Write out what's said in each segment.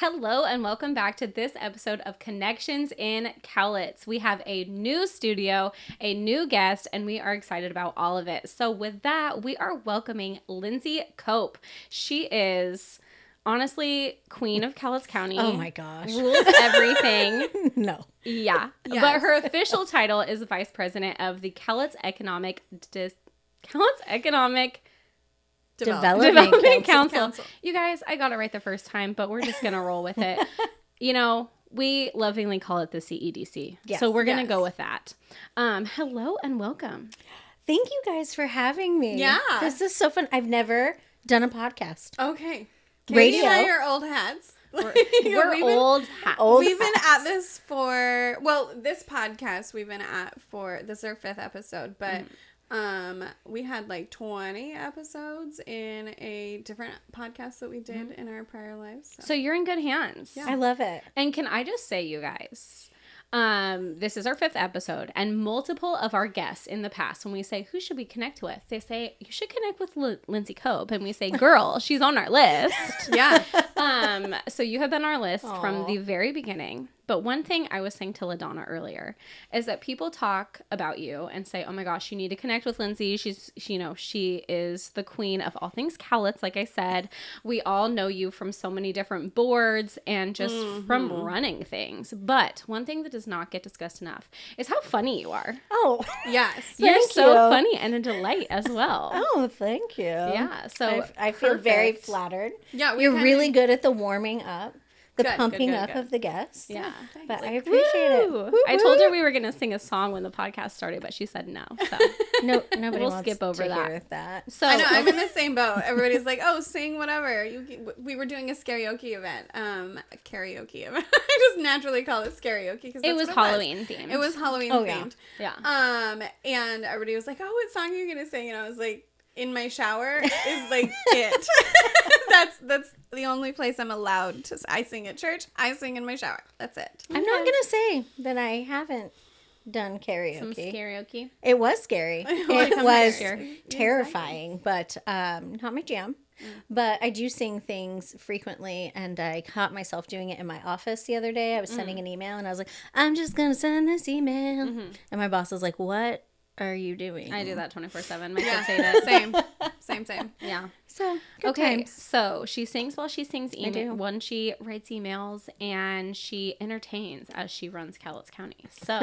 Hello and welcome back to this episode of Connections in Cowlitz. We have a new studio, a new guest, and we are excited about all of it. So with that, we are welcoming Lindsey Cope. She is honestly queen of Cowlitz County. Oh my gosh. Rules everything. No. Yeah. Yes. But her official title is Vice President of the Cowlitz Economic Development Council. You guys, I got it right the first time, but we're just going to roll with it. You know, we lovingly call it the CEDC. Yes. So we're going to go with that. Hello and welcome. Thank you guys for having me. Yeah. This is so fun. I've never done a podcast. Okay. Radio. Katie and I are old hats. We're old hats. We've been at this this podcast we've been at for, this is our 5th episode, but we had like 20 episodes in a different podcast that we did in our prior lives. So you're in good hands. I love it. And can I just say, you guys, this is our 5th episode, and multiple of our guests in the past, when we say, who should we connect with? They say, you should connect with Lindsey Cope. And we say, girl, she's on our list. Yeah. So you have been on our list from Aw. the very beginning. But one thing I was saying to LaDonna earlier is that people talk about you and say, oh my gosh, you need to connect with Lindsey. She is the queen of all things Cowlitz. Like I said, we all know you from so many different boards and just from running things. But one thing that does not get discussed enough is how funny you are. Oh. Yes. You're Thank so you. funny and a delight as well. Oh, thank you. Yeah. So I feel very perfect. flattered. Yeah. You're really good at the warming up, the Good, pumping good, up good. of the guests. Yeah. But I appreciate Woo! it. I told her we were going to sing a song when the podcast started, but she said no. So No, nobody We'll wants skip over to that. hear that. So I know, I'm in the same boat. Everybody's like, oh, sing whatever. We were doing a karaoke event. A karaoke event. I just naturally call it karaoke because it was Halloween themed. It was Halloween Oh, yeah. themed. Yeah. And everybody was like, oh, what song are you going to sing? And I was like, in my shower is like it. That's the only place I'm allowed to. I sing at church. I sing in my shower. That's it. I'm not going to say that I haven't done karaoke. Some karaoke. It was scary. It come was next year. terrifying, but not my jam. But I do sing things frequently, and I caught myself doing it in my office the other day. I was sending an email, and I was like, I'm just going to send this email. And my boss was like, what are you doing? I do that 24/7. My kids Yeah. hate it. Same. Yeah. So, good Okay. times. So she sings while she sings I do. when she writes emails, and she entertains as she runs Cowlitz County. So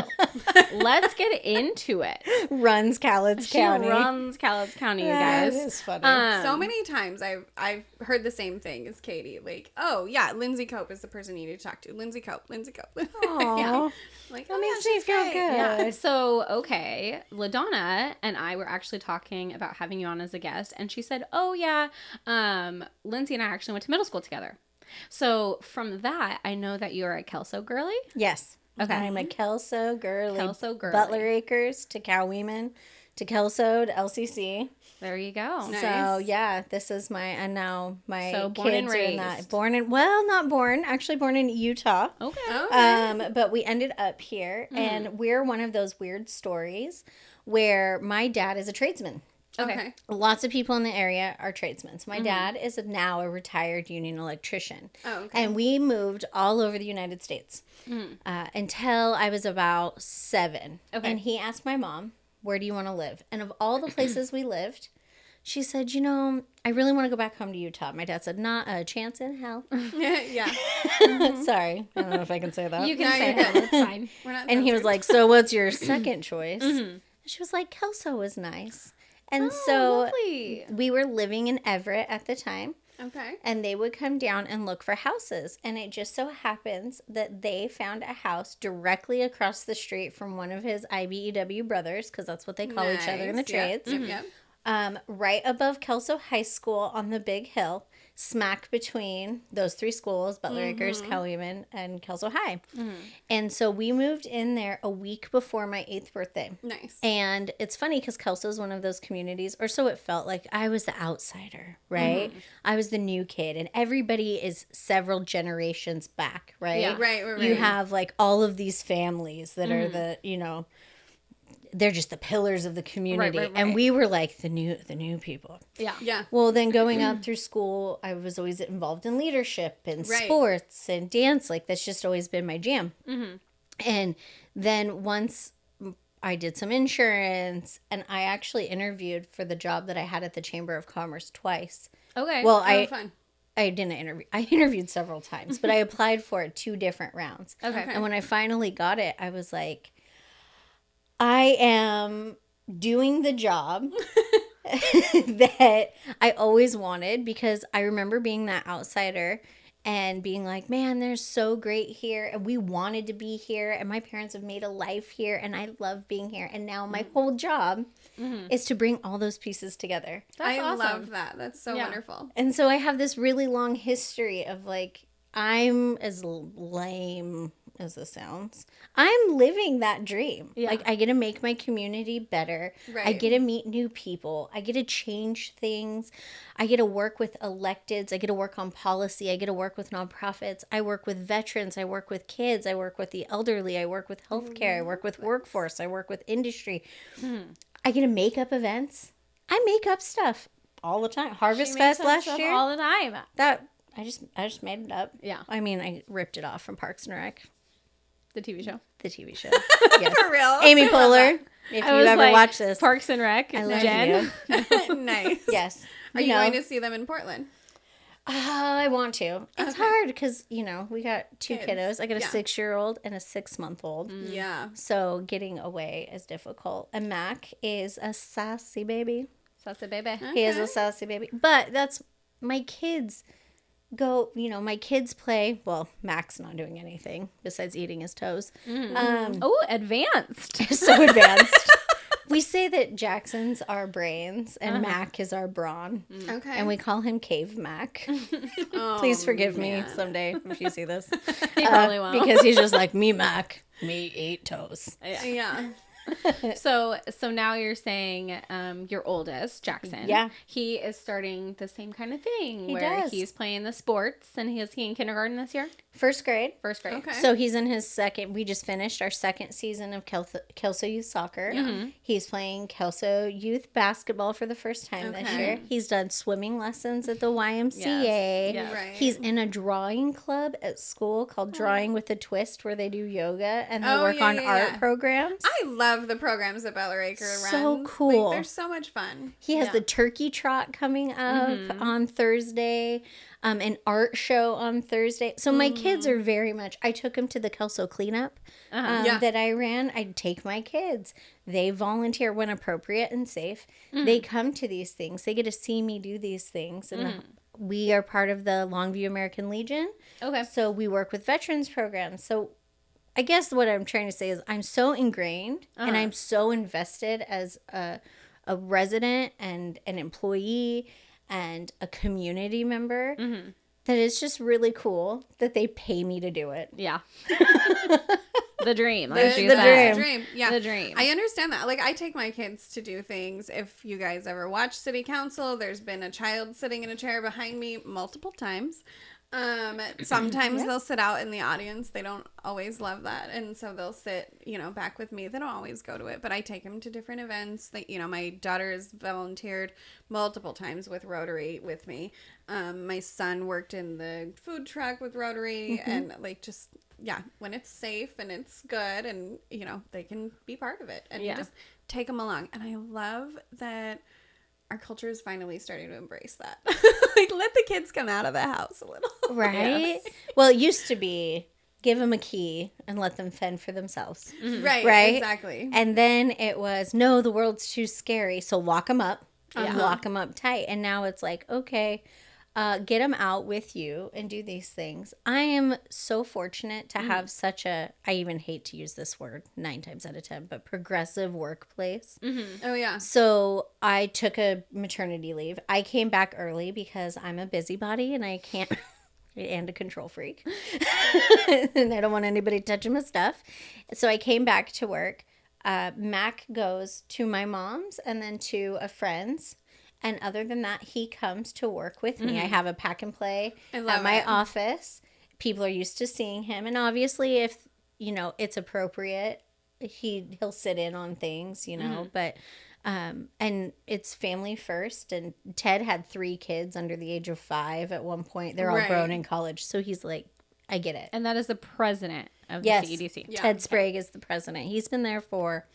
let's get into it. Runs Cowlitz She County. runs Cowlitz County, you That guys. is funny. So many times I've heard the same thing as Katie. Like, oh yeah, Lindsey Cope is the person you need to talk to. Lindsey Cope. Aw. Yeah. Like, That oh makes yeah, me she's feel great. good. Yeah. So, okay, LaDonna and I were actually talking about having you on as a guest, and she said, oh, yeah, Lindsey and I actually went to middle school together. So, from that, I know that you're a Kelso girly. Yes. Okay. I'm a Kelso girly. Kelso girly. Butler Acres to Cowweeman to Kelso to LCC. There you go. Nice. So yeah, this is my my So born and kids are in that. raised. Not born, actually born in Utah. Okay. Okay. But we ended up here, and we're one of those weird stories where my dad is a tradesman. Okay. Lots of people in the area are tradesmen. So my dad is now a retired union electrician. Oh, okay. And we moved all over the United States until I was about 7. Okay. And he asked my mom, where do you want to live? And of all the places we lived, she said, I really want to go back home to Utah. My dad said, not a chance in hell. Yeah. Sorry. I don't know if I can say that. You can No, say you're that. good. It's fine. We're not And he was censored. like, so what's your second choice? And she was like, Kelso was nice. And so Lovely. we were living in Everett at the time. okay. And they would come down and look for houses. And it just so happens that they found a house directly across the street from one of his IBEW brothers, because that's what they call each other in the Nice. Yep, trades. Yep. Right above Kelso High School on the big hill, smack between those 3 schools, Butler Acres, Cowweeman, and Kelso High. And so we moved in there a week before my 8th birthday. Nice. And it's funny because Kelso is one of those communities, or so it felt like. I was the outsider, right? I was the new kid, and everybody is several generations back, right? Yeah. Right. You have like all of these families that are the, they're just the pillars of the community. Right. And we were like the new people. Yeah. Yeah. Well, then going up through school, I was always involved in leadership and sports and dance. Like, that's just always been my jam. Mm-hmm. And then once I did some insurance, and I actually interviewed for the job that I had at the Chamber of Commerce twice. Okay. Well, Fun. I didn't interview. I interviewed several times, but I applied for it 2 different rounds. Okay. And when I finally got it, I was like, I am doing the job that I always wanted, because I remember being that outsider and being like, man, they're so great here. And we wanted to be here. And my parents have made a life here. And I love being here. And now my whole job is to bring all those pieces together. That's I awesome. love that. That's so Yeah. wonderful. And so I have this really long history of, like, I'm as lame as this sounds. I'm living that dream. Yeah. Like, I get to make my community better. I Right. get to meet new people. I get to change things. I get to work with electeds. I get to work on policy. I get to work with nonprofits. I work with veterans. I work with kids. I work with the elderly. I work with healthcare. I work with workforce. I work with industry. I get to make up events. I make up stuff all the time. Harvest She Fest makes up last stuff year. all the time. That I just made it up. Yeah. I mean, I ripped it off from Parks and Rec, The TV show. the TV show. Yes. For real. Amy I love Poehler, if I you was ever like, watch this. Parks and Rec. I love Jen. you. that. Nice. Yes. Are you going to see them in Portland? I want to. It's hard because, we got 2 Kids. kiddos. I got a Yeah. 6-year-old and a 6-month-old. Yeah. So getting away is difficult. And Mac is a sassy baby. Sassy baby. He is a sassy baby. But that's my kids go, my kids play. Well, Mac's not doing anything besides eating his toes. Oh, advanced. So advanced. We say that Jackson's our brains and Mac is our brawn. Okay. And we call him Cave Mac. Oh, Please forgive me man. someday if you see this. He probably won't. Because he's just like, me Mac, me 8 toes. Yeah. So now you're saying your oldest, Jackson. Yeah. He is starting the same kind of thing He where does. he's playing the sports, and is he in kindergarten this year? First grade. First grade. Okay. So he's in his we just finished our 2nd season of Kelso Youth Soccer. He's playing Kelso Youth Basketball for the first time this Okay. year. He's done swimming lessons at the YMCA. Yes. Right. He's in a drawing club at school called Drawing with a Twist, where they do yoga and they Oh, work yeah, on yeah, art yeah. programs. I love the programs that Bella Raker runs. So cool. Like, they're so much fun. He has Yeah. the turkey trot coming up on Thursday, an art show on Thursday. So my kids are very much, I took them to the Kelso cleanup Yeah. that I ran. I'd take my kids. They volunteer when appropriate and safe. They come to these things. They get to see me do these things. And we are part of the Longview American Legion. Okay. So we work with veterans programs. So I guess what I'm trying to say is I'm so ingrained and I'm so invested as a resident and an employee and a community member that it's just really cool that they pay me to do it. Yeah. The dream. Like she the said. dream. Yeah. The dream. I understand that. Like, I take my kids to do things. If you guys ever watch City Council, there's been a child sitting in a chair behind me multiple times. Sometimes they'll sit out in the audience. They don't always love that. And so they'll sit, back with me. They don't always go to it, but I take them to different events. My daughter has volunteered multiple times with Rotary with me. My son worked in the food truck with Rotary and when it's safe and it's good and, they can be part of it and you just take them along. And I love that our culture is finally starting to embrace that. Like, let the kids come out of the house a little. Right? Well, it used to be give them a key and let them fend for themselves. Right, exactly. And then it was, no, the world's too scary, so lock them up. Lock them up tight. And now it's like, okay, get them out with you and do these things. I am so fortunate to have such I even hate to use this word 9 times out of 10, but progressive workplace. Oh, yeah. So I took a maternity leave. I came back early because I'm a busybody and I can't, and a control freak. And I don't want anybody touching my stuff. So I came back to work. Mac goes to my mom's and then to a friend's. And other than that, he comes to work with me. I have a pack and play at my office. People are used to seeing him. And obviously, if, it's appropriate, he'll sit in on things, you know, but and it's family first. And Ted had 3 kids under the age of 5 at one point. They're all grown in college, so he's like, I get it. And that is the president of the Yes, CEDC. Yeah. Ted Sprague is the president. He's been there for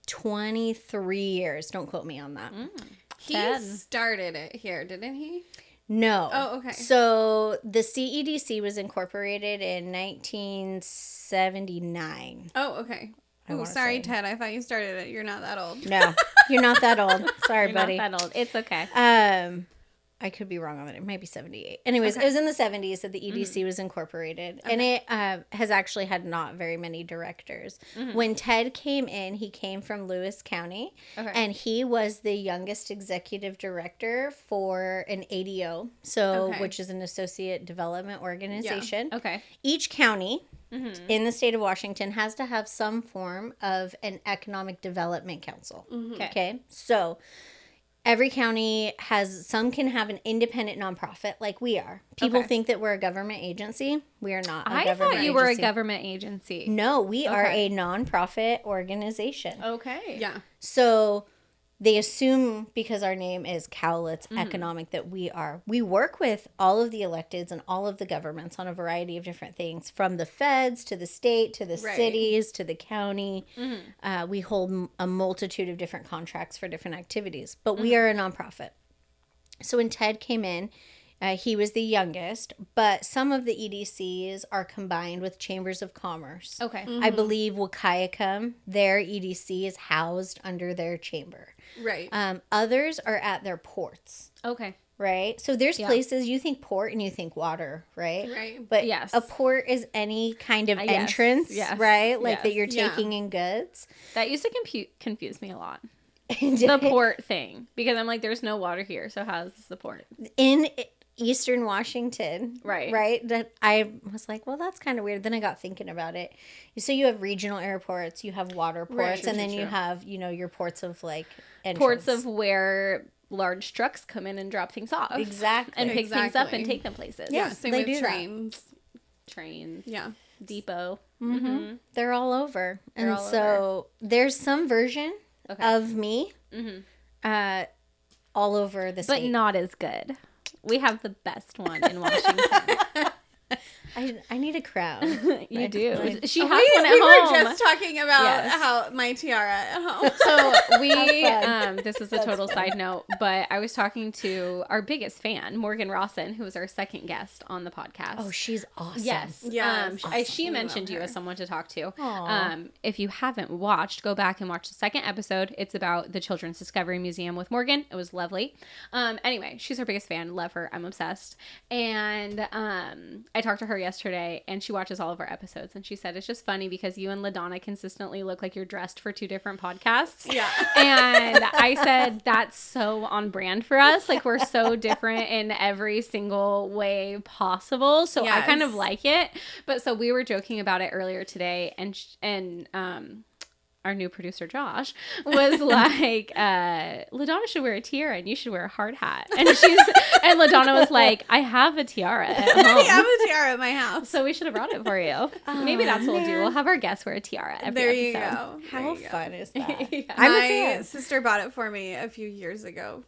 23 years. Don't quote me on that. He Ted. started it here, didn't he? No. Oh, okay. So the CEDC was incorporated in 1979. Oh, okay. I Oh, wanna sorry, say. Ted. I thought you started it. You're not that old. No, you're not that old. Sorry, You're buddy. not that old. It's okay. I could be wrong on that. It might be 78. Anyways, it was in the 70s that the EDC was incorporated. And it has actually had not very many directors. When Ted came in, he came from Lewis County. Okay. And he was the youngest executive director for an ADO, which is an Associate Development Organization. Okay. Each county in the state of Washington has to have some form of an Economic Development Council. Okay. So every county some can have an independent nonprofit like we are. People think that we're a government agency. We are not. I thought you were a government agency. No, we are a nonprofit organization. Okay. Yeah. So they assume because our name is Cowlitz Economic that we work with all of the electeds and all of the governments on a variety of different things, from the feds to the state to the cities to the county. We hold a multitude of different contracts for different activities, but we are a nonprofit. So when Ted came in, he was the youngest, but some of the EDCs are combined with chambers of commerce. Okay. I believe Wahkiakum, their EDC is housed under their chamber. Right. Others are at their ports, Okay. right? So there's places you think port and you think water, right? Right. But Yes. a port is any kind of Yes. entrance, Yes. right? Like that Yes. you're Yeah. taking in goods. That used to confuse me a lot. The port thing. Because I'm like, there's no water here, so how's the port? In Eastern Washington, Right. that I was like, well, that's kind of weird. Then I got thinking about it. So you have regional airports, you have water ports, Right. and then True. you have, your ports of like entrance. Ports of where large trucks come in and drop things off. Exactly. And pick things up and Exactly. take them places. Yeah. Yes, Same they with do that. trains. Trains. Yeah. Depot. They're all over. And all so there's some version Okay. of me all over the But state. not as good. We have the best one in Washington. I need a crown. You do. She has We one at were home. just talking about Yes. how my tiara at home. So we, Have fun. this is a total side note, but I was talking to our biggest fan, Morgan Rawson, who was our second guest on the podcast. Oh, she's awesome. Yes. She We mentioned love you her. as someone to talk to. Aw. If you haven't watched, go back and watch the second episode. It's about the Children's Discovery Museum with Morgan. It was lovely. Anyway, she's our biggest fan. Love her. I'm obsessed. And I talked to her yesterday, and she watches all of our episodes. And she said it's just funny because you and LaDonna consistently look like you're dressed for 2 different podcasts. Yeah. And I said, that's so on brand for us. Like, we're so different in every single way possible. So I kind of Yes. like it. But so we were joking about it earlier today. And our new producer, Josh, was like, LaDonna should wear a tiara and you should wear a hard hat. And and LaDonna was like, I have a tiara at I home. have a tiara at my house. So we should have brought it for you. Maybe that's what we'll do. We'll have our guests wear a tiara every There you episode. go. How There you go. fun is that? Yeah. I'm a My fan. sister bought it for me a few years ago.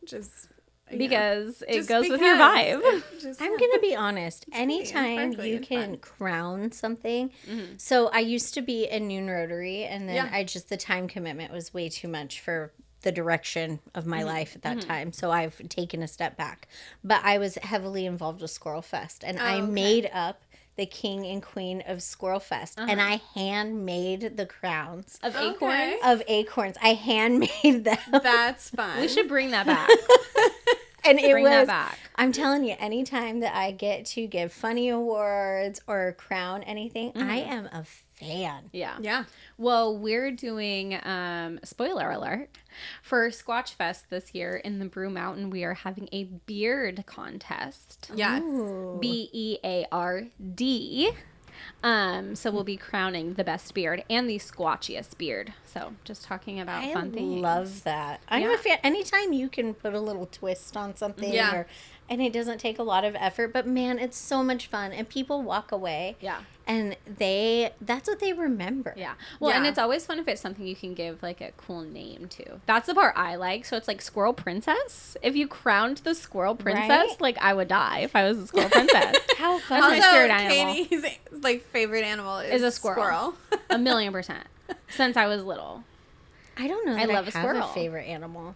Because it Just goes with your because. vibe. It just- I'm going to be honest. pretty Anytime sparkly you and can fun. crown something. So I used to be in Noon Rotary, and then Yeah. the time commitment was way too much for the direction of my life at that time. So I've taken a step back. But I was heavily involved with Squirrel Fest, and I okay. made up the king and queen of Squirrel Fest, and I handmade the crowns Of Okay. acorns. of acorns. I handmade them. That's fun. We should bring that back. And it Bring was, that back. I'm telling you, anytime that I get to give funny awards or crown anything, I am a fan. Yeah. Yeah. Well, we're doing, spoiler alert, for Squatch Fest this year in the Brew Mountain, we are having a beard contest. Yes. Ooh. BEARD. So we'll be crowning the best beard and the squatchiest beard. So just talking about I fun things. love that. I'm Yeah. a fan. Anytime you can put a little twist on something Yeah. or and it doesn't take a lot of effort, but man, it's so much fun, and people walk away. Yeah. And that's what they remember. Yeah. Well, and Yeah. it's always fun if it's something you can give like a cool name to. That's the part I like. So it's like Squirrel Princess. If you crowned the Squirrel Princess, Right? like I would die if I was a Squirrel Princess. How fun. That's my Also, spirit animal. Katie's like favorite animal is a squirrel. 1,000,000%. Since I was little. I don't know I that love I a have squirrel. a favorite animal.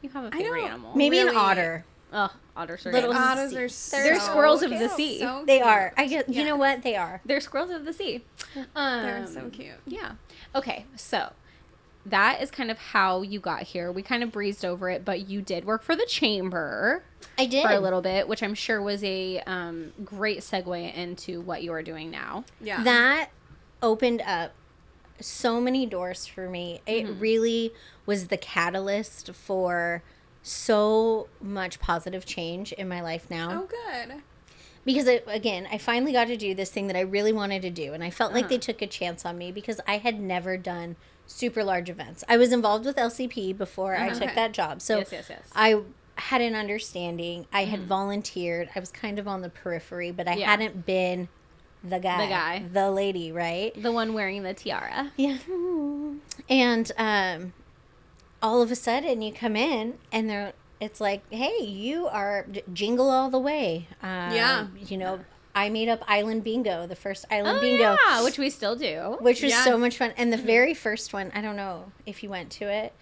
You have a I favorite don't- animal. Maybe an Really? otter. Oh, otters are Little good. Otters sea. are so They're squirrels of the cute. sea. So They cute. are. You Yeah. know what? They are. They're squirrels of the sea. They're so cute. Yeah. Okay, so that is kind of how you got here. We kind of breezed over it, but you did work for the chamber I did. for a little bit, which I'm sure was a great segue into what you are doing now. Yeah. That opened up so many doors for me. It really was the catalyst for so much positive change in my life now. Oh, good. Because, again, I finally got to do this thing that I really wanted to do. And I felt like they took a chance on me because I had never done super large events. I was involved with LCP before I took Okay. that job. So Yes. I had an understanding. I had volunteered. I was kind of on the periphery, but I Yeah. hadn't been the guy. The lady, right? The one wearing the tiara. Yeah. And all of a sudden you come in and it's like, hey, you are jingle all the way. Yeah. You know, I made up Island Bingo, the first Island Bingo. Yeah, which we still do. Which was Yes. so much fun. And the very first one, I don't know if you went to it,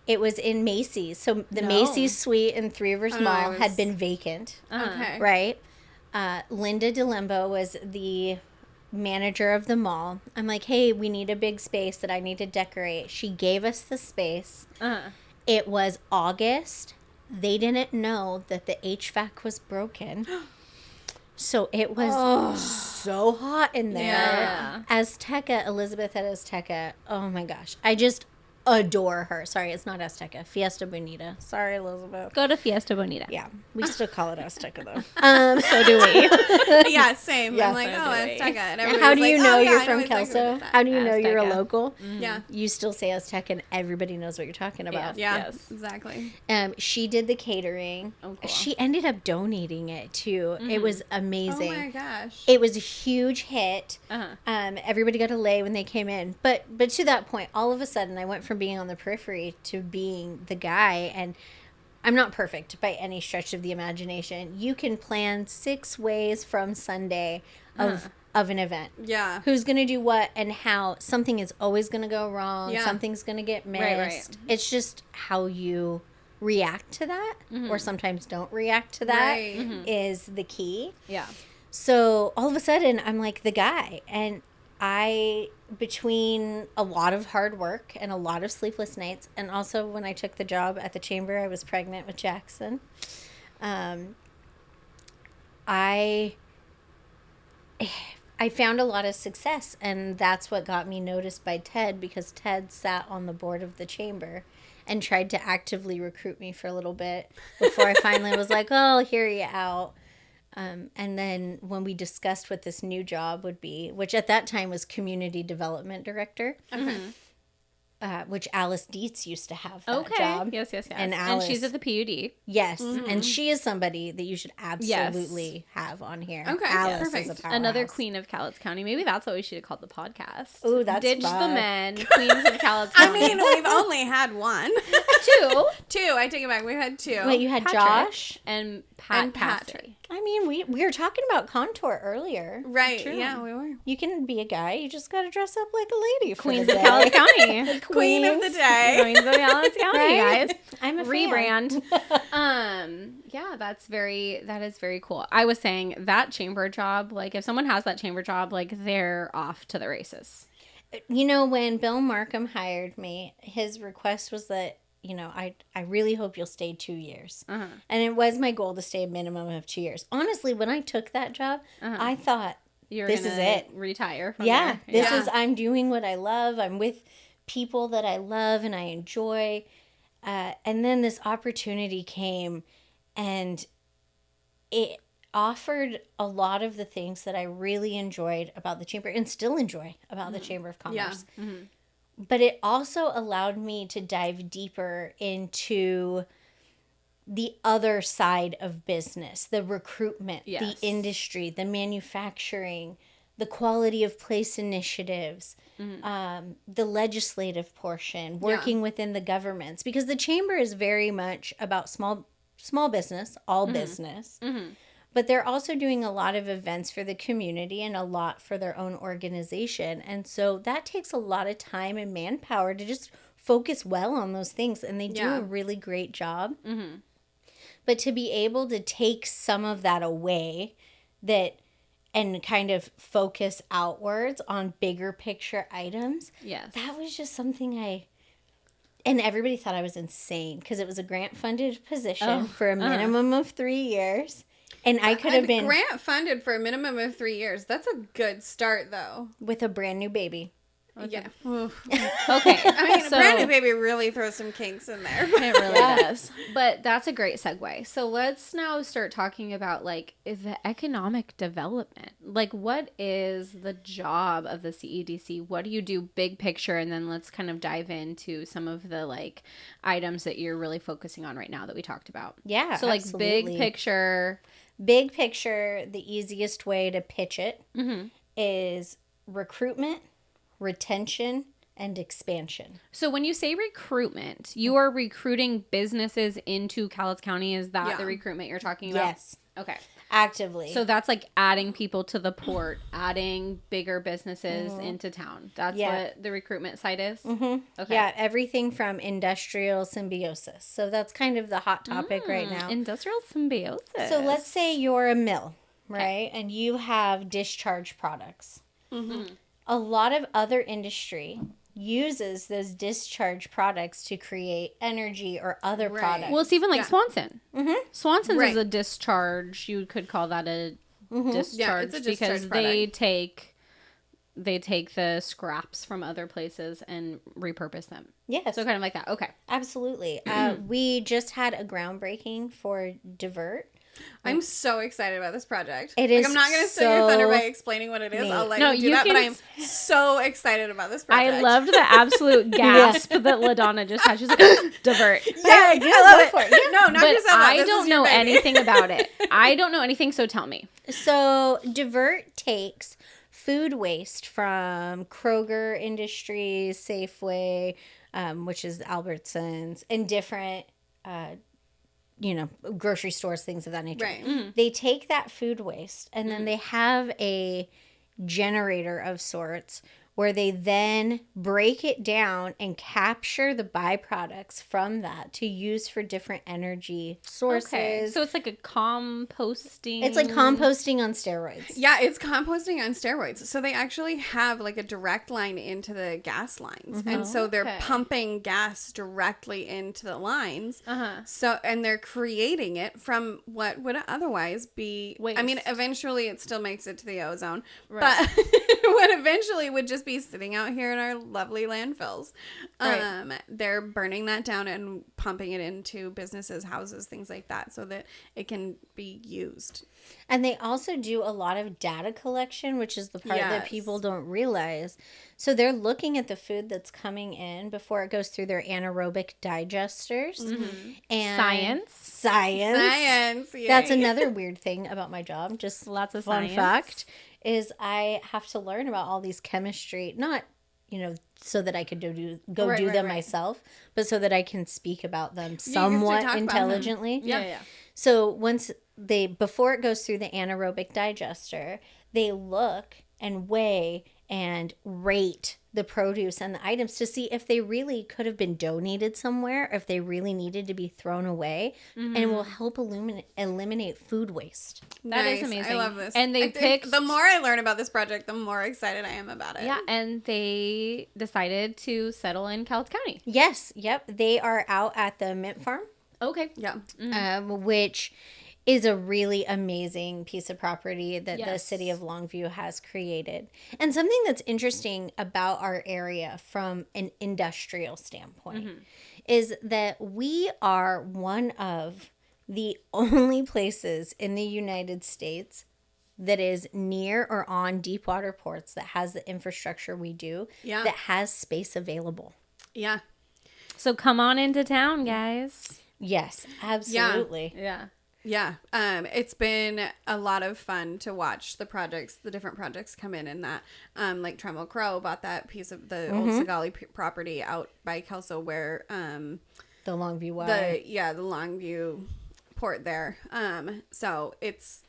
it was in Macy's. So the No. Macy's suite in Three Rivers Oh, no, Mall it had was- been vacant, Okay. right? Linda DeLimbo was the manager of the mall. I'm like, hey, we need a big space that I need to decorate. She gave us the space. Uh-huh. It was August. They didn't know that the HVAC was broken. So it was so hot in there. Yeah. Azteca, Elizabeth at Azteca. Oh my gosh. I just adore her. Sorry, it's not Azteca. Fiesta Bonita. Sorry, Elizabeth. Go to Fiesta Bonita. Yeah, we still call it Azteca though. So do we. Yeah, same. Yeah, I'm like, so oh, do we. Azteca. And How everybody's do you like, know oh, yeah, you're I from exactly what Kelso? it's at. How do you know you're a Azteca. local? Yeah. You still say Azteca and everybody knows what you're talking about. Yeah. Yes. Exactly. She did the catering. Oh, cool. She ended up donating it too. It was Oh amazing. my gosh. It was a huge hit. Uh-huh. Everybody got a lay when they came in. But to that point, all of a sudden, I went from being on the periphery to being the guy. And I'm not perfect by any stretch of the imagination. You can plan 6 ways from Sunday of an event. Yeah. Who's going to do what and how. Something is always going to go wrong. Yeah. Something's going to get missed. Right. It's just how you react to that or sometimes don't react to that is Right. the key. Yeah. So all of a sudden, I'm like the guy. And between a lot of hard work and a lot of sleepless nights, and also when I took the job at the chamber, I was pregnant with Jackson. I found a lot of success, and that's what got me noticed by Ted, because Ted sat on the board of the chamber and tried to actively recruit me for a little bit before I finally was like, oh, I'll hear you out. And then when we discussed what this new job would be, which at that time was Community Development Director, which Alice Dietz used to have that job. Yes. And And Alice. she's at the PUD. Yes, and she is somebody that you should absolutely have on here. Okay, Alice perfect. is a Another powerhouse. queen of Cowlitz County. Maybe that's what we should have called the podcast. Ooh, that's Ditch the fun. men, queens of Cowlitz I County. mean, we've only had one. 2. 2. I take it back. We've had 2. Wait, you had Patrick Josh? and Pat And Patrick. Patrick. I mean, we were talking about contour earlier. Right. True. Yeah, we were. You can be a guy. You just got to dress up like a lady for Queens the of day. Cowlitz County. Queen of the day. Queens of Cowlitz County, Right? guys. I'm a fan. Rebrand. Yeah, that is very cool. I was saying that chamber job, like if someone has that chamber job, like they're off to the races. You know, when Bill Markham hired me, his request was that, you know, I really hope you'll stay 2 years. Uh-huh. And it was my goal to stay a minimum of 2 years. Honestly, when I took that job, I thought, You're This gonna is it. retire from yeah, there. this Yeah. is, I'm doing what I love. I'm with people that I love and I enjoy. And then this opportunity came, and it offered a lot of the things that I really enjoyed about the chamber and still enjoy about the Chamber of Commerce. Yeah. But it also allowed me to dive deeper into the other side of business, the recruitment, Yes. the industry, the manufacturing, the quality of place initiatives, the legislative portion, working within the governments, because the chamber is very much about small business, all business. But they're also doing a lot of events for the community and a lot for their own organization. And so that takes a lot of time and manpower to just focus well on those things. And they do a really great job. But to be able to take some of that away and kind of focus outwards on bigger picture items, Yes. that was just something and everybody thought I was insane because it was a grant funded position for a minimum of 3 years. And I could have been grant funded for a minimum of 3 years. That's a good start, though. with a brand new baby. Yeah. Okay. I mean, so, Brand New Baby really throws some kinks in there. It really does. But that's a great segue. So let's now start talking about like the economic development. Like, what is the job of the CEDC? What do you do big picture? And then let's kind of dive into some of the like items that you're really focusing on right now that we talked about. Yeah. So like absolutely. big picture. Big picture, the easiest way to pitch it is recruitment, retention, and expansion. So when you say recruitment, you are recruiting businesses into Cowlitz County. Is that the recruitment you're talking about? Yes. Okay. Actively. So that's like adding people to the port, adding bigger businesses into town. That's what the recruitment side is? Okay. Yeah, everything from industrial symbiosis. So that's kind of the hot topic right now. Industrial symbiosis. So let's say you're a mill, right? And you have discharge products. A lot of other industry uses those discharge products to create energy or other products. Well, it's even like Swanson. Swanson's Right. is a discharge. You could call that a discharge Yeah, it's a discharge because they take the scraps from other places and repurpose them. Yes. So kind of like that. Okay. Absolutely. We just had a groundbreaking for Divert. I'm so excited about this project. It is I'm not going to steal your thunder so by explaining what it is. I'll let No, you do you that, but can- I'm so excited about this project. I loved the absolute gasp that LaDonna just had. She's like, divert. Yeah, I love it. Yeah. No, not But yourself out. I This don't is your know baby. anything about it. I don't know anything, so tell me. So Divert takes food waste from Kroger Industries, Safeway, which is Albertsons, and different grocery stores, things of that nature. Right. They take that food waste and then they have a generator of sorts where they then break it down and capture the byproducts from that to use for different energy sources. Okay. So it's like a composting. It's like composting on steroids. Yeah, it's composting on steroids. So they actually have like a direct line into the gas lines. And so they're Okay. pumping gas directly into the lines. So and they're creating it from what would otherwise be I mean, Waste. eventually it still makes it to the ozone. Right. But what eventually would just be sitting out here in our lovely landfills. Right. They're burning that down and pumping it into businesses, houses, things like that, so that it can be used. And they also do a lot of data collection, which is the part that Yes. people don't realize. So they're looking at the food that's coming in before it goes through their anaerobic digesters. And Science. Science. Yay. That's another weird thing about my job. Just Lots of fun science. fact is I have to learn about all these chemistry, not so that I could do them myself, but so that I can speak about them have to somewhat talk about them. intelligently. Yeah. So before it goes through the anaerobic digester, they look and weigh and rate the produce and the items to see if they really could have been donated somewhere, if they really needed to be thrown away, and it will help eliminate food waste. That is Nice. amazing. I love this. And they I think picked. the more I learn about this project, the more excited I am about it. Yeah, and they decided to settle in Cowlitz County. Yes, yep. They are out at the Mint Farm, Okay. Yeah. which is a really amazing piece of property that the Yes. city of Longview has created. And something that's interesting about our area from an industrial standpoint is that we are one of the only places in the United States that is near or on deep water ports that has the infrastructure we do, that has space available. Yeah. So come on into town, guys. Yes, absolutely. Yeah. Yeah. It's been a lot of fun to watch the different projects come in, and that, like Tremel Crow bought that piece of the old Sagali property out by Kelso where, The Longview Y. the Longview port there. So it's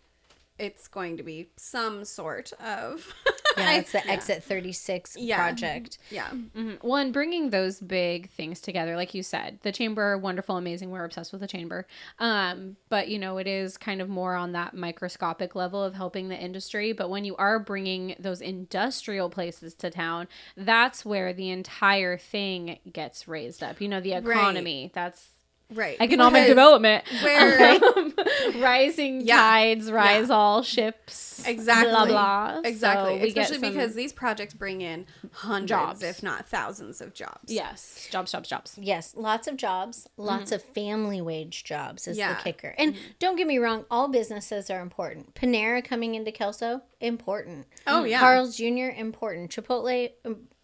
going to be some sort of it's the Exit 36 project. Yeah. Mm-hmm. Well, and bringing those big things together, like you said, the chamber, wonderful, amazing. We're obsessed with the chamber. But, you know, it is kind of more on that microscopic level of helping the industry. But when you are bringing those industrial places to town, that's where the entire thing gets raised up. You know, the economy, that's Right. economic development. Where rising tides rise all ships. Exactly. Blah, blah. Exactly. So Especially because these projects bring in hundreds, jobs. if not thousands of jobs. Yes. Jobs. Yes, lots of jobs, lots of family wage jobs is the Yeah. kicker. And don't get me wrong, all businesses are important. Panera coming into Kelso, important. Oh, yeah. Carl's Jr., important. Chipotle,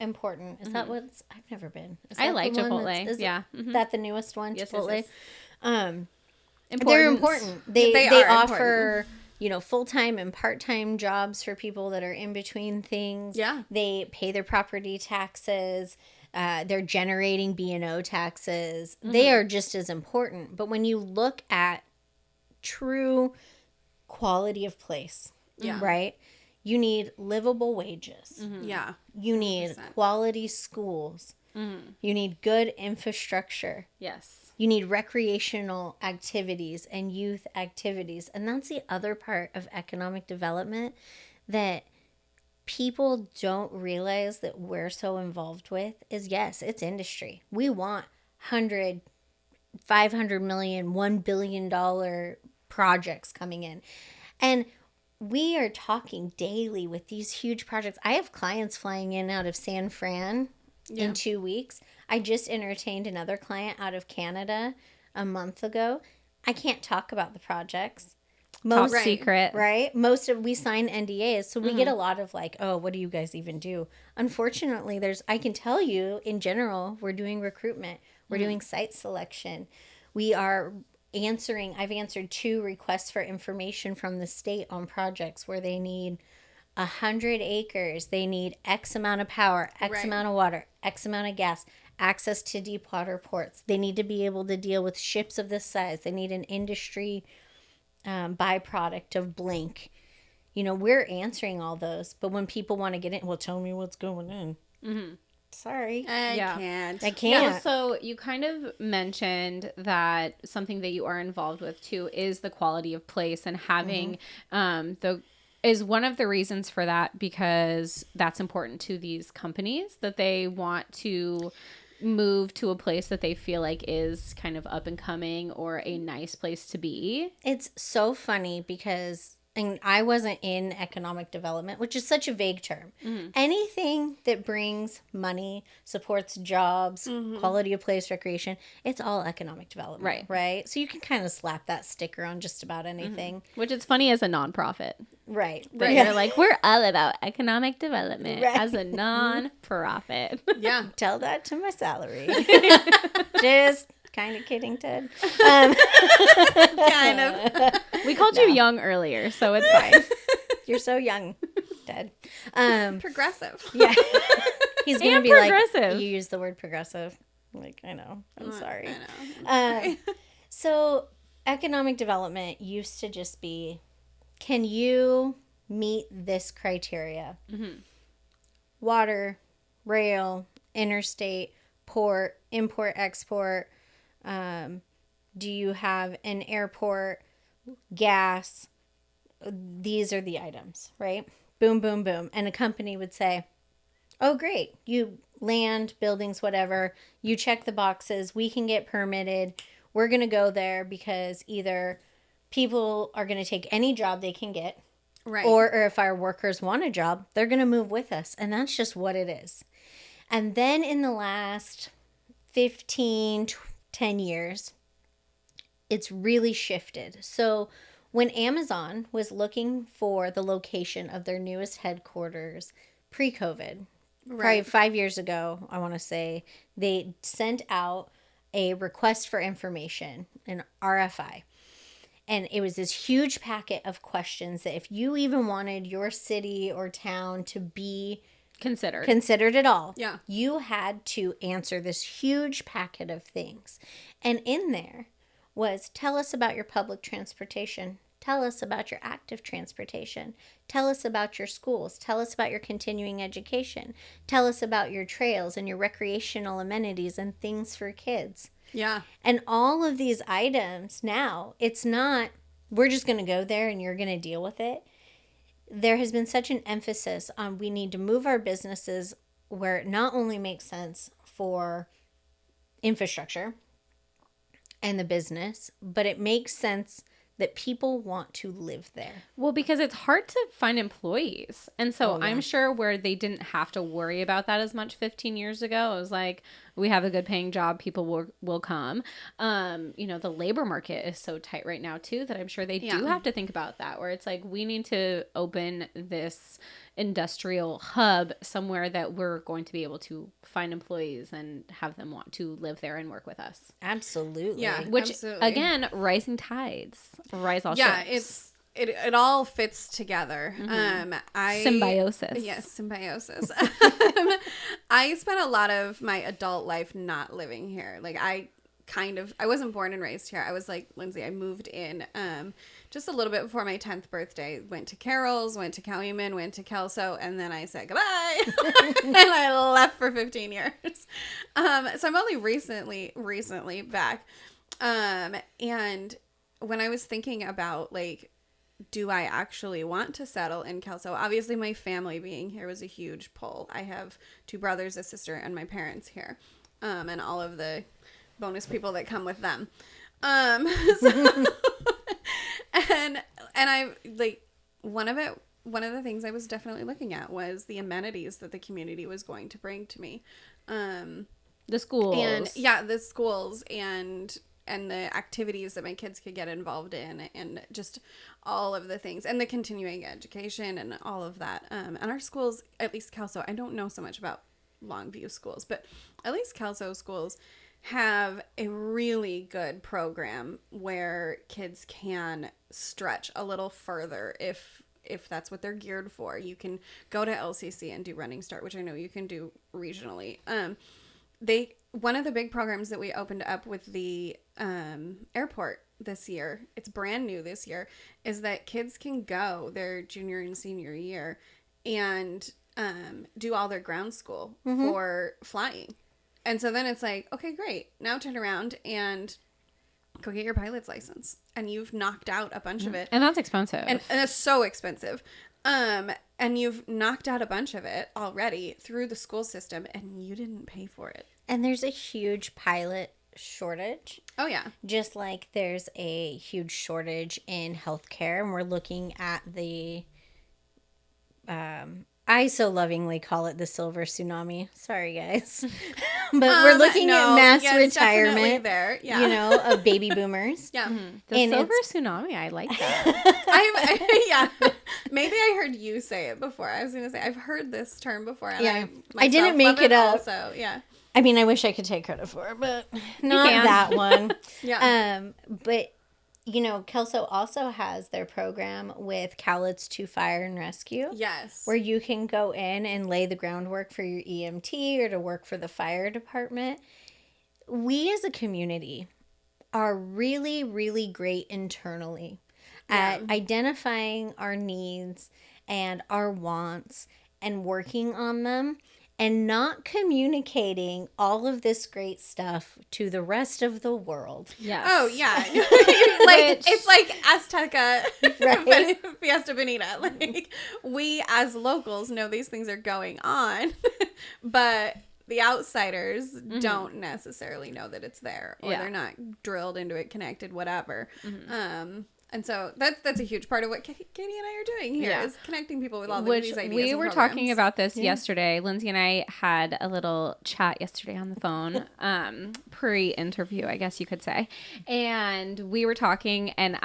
important. Is that what's... I've never been. Is I that like the one Chipotle. that's- is Yeah. Mm-hmm. that the newest one, Yes, Chipotle? yes, yes. They're important. They are offer, you know, full-time and part-time jobs for people that are in between things. Yeah. They pay their property taxes. They're generating B&O taxes. They are just as important. But when you look at true quality of place, right? You need livable wages. Yeah. You need 100%. quality schools. You need good infrastructure. Yes. You need recreational activities and youth activities. And that's the other part of economic development that people don't realize that we're so involved with is, yes, it's industry. We want 100, 500 million, $1 billion projects coming in. And we are talking daily with these huge projects. I have clients flying in out of San Fran in 2 weeks. I just entertained another client out of Canada a month ago. I can't talk about the projects. Top secret. Right? We sign NDAs, so we get a lot of like, oh, what do you guys even do? Unfortunately, I can tell you in general, we're doing recruitment. We're doing site selection. I've answered 2 requests for information from the state on projects where they need 100 acres. They need X amount of power, X amount of water, X amount of gas, access to deep water ports. They need to be able to deal with ships of this size. They need an industry byproduct of blank. You know, we're answering all those. But when people want to get in, well, tell me what's going in. Mm-hmm. Sorry. I can't. I can't. Yeah, so you kind of mentioned that something that you are involved with too is the quality of place, and having is one of the reasons for that, because that's important to these companies, that they want to move to a place that they feel like is kind of up and coming or a nice place to be. It's so funny because I wasn't in economic development, which is such a vague term. Anything that brings money, supports jobs, quality of place, recreation, it's all economic development. Right? So you can kind of slap that sticker on just about anything. Which is funny as a nonprofit. Right. But you're like, we're all about economic development as a non-profit. Yeah. Tell that to my salary. Just kind of kidding, Ted. Kind of. We called you young earlier, so it's fine. You're so young, Ted. Progressive. Yeah. He's going to be progressive. like, you use the word progressive. Like, I know. I'm sorry. I know. So economic development used to just be, can you meet this criteria? Water, rail, interstate, port, import, export. Do you have an airport, gas? These are the items, right? Boom, boom, boom. And a company would say, oh, great. You land, buildings, whatever. You check the boxes. We can get permitted. We're going to go there because either people are going to take any job they can get, Right. or if our workers want a job, they're going to move with us. And that's just what it is. And then in the last 10 years, it's really shifted. So when Amazon was looking for the location of their newest headquarters pre-COVID, probably 5 years ago, I want to say, they sent out a request for information, an RFI. And it was this huge packet of questions that if you even wanted your city or town to be considered at all, Yeah. you had to answer this huge packet of things. And in there was, tell us about your public transportation. Tell us about your active transportation. Tell us about your schools. Tell us about your continuing education. Tell us about your trails and your recreational amenities and things for kids. Yeah. And all of these items now, it's not, we're just going to go there and you're going to deal with it. There has been such an emphasis on we need to move our businesses where it not only makes sense for infrastructure and the business, but it makes sense that people want to live there. Well, because it's hard to find employees. And so Oh, yeah. I'm sure where they didn't have to worry about that as much 15 years ago, it was like, we have a good paying job, people will come. The labor market is so tight right now too, that I'm sure they do have to think about that, where it's like, we need to open this industrial hub somewhere that we're going to be able to find employees and have them want to live there and work with us. Absolutely. Yeah. Which, absolutely. again, rising tides rise all ships. It all fits together. Symbiosis. Yes, symbiosis. I spent a lot of my adult life not living here. Like I wasn't born and raised here. I was like Lindsey. I moved in just a little bit before my 10th birthday. Went to Carroll's, went to Calumet, went to Kelso, and then I said goodbye. And I left for 15 years. So I'm only recently back. And when I was thinking about like, do I actually want to settle in Kelso? Obviously, my family being here was a huge pull. I have 2 brothers, a sister, and my parents here, and all of the bonus people that come with them. So, and I like one of the things I was definitely looking at was the amenities that the community was going to bring to me. The schools. And the schools and the activities that my kids could get involved in, and just all of the things, and the continuing education and all of that. And our schools, at least Kelso, I don't know so much about Longview schools, but at least Kelso schools have a really good program where kids can stretch a little further if that's what they're geared for. You can go to LCC and do Running Start, which I know you can do regionally. One of the big programs that we opened up with the airport this year, it's brand new this year, is that kids can go their junior and senior year and do all their ground school for flying. And so then it's like, okay, great. Now turn around and go get your pilot's license. And you've knocked out a bunch of it. And that's expensive. And it's so expensive. And you've knocked out a bunch of it already through the school system, and you didn't pay for it. And there's a huge pilot shortage. Oh, yeah. Just like there's a huge shortage in healthcare, and we're looking at the, I so lovingly call it the silver tsunami. Sorry, guys. But we're looking at mass retirement there. Yeah. Of baby boomers. Yeah. The And silver tsunami, I like that. Maybe I heard you say it before. I was going to say, I've heard this term before. And I didn't make it up. Also, yeah. I mean, I wish I could take credit for it, but not that one. Yeah. But, Kelso also has their program with Cowlitz to Fire and Rescue. Yes. Where you can go in and lay the groundwork for your EMT or to work for the fire department. We as a community are really, really great internally at identifying our needs and our wants and working on them, and not communicating all of this great stuff to the rest of the world. Yes. Oh, yeah. It's like Azteca Right. Fiesta Bonita. Like, we as locals know these things are going on, but the outsiders don't necessarily know that it's there, or they're not drilled into it, connected, whatever. And so that's a huge part of what Katie and I are doing here is connecting people with all these ideas. We were and talking programs. about this yesterday. Lindsay and I had a little chat yesterday on the phone, pre-interview, I guess you could say. And we were talking, and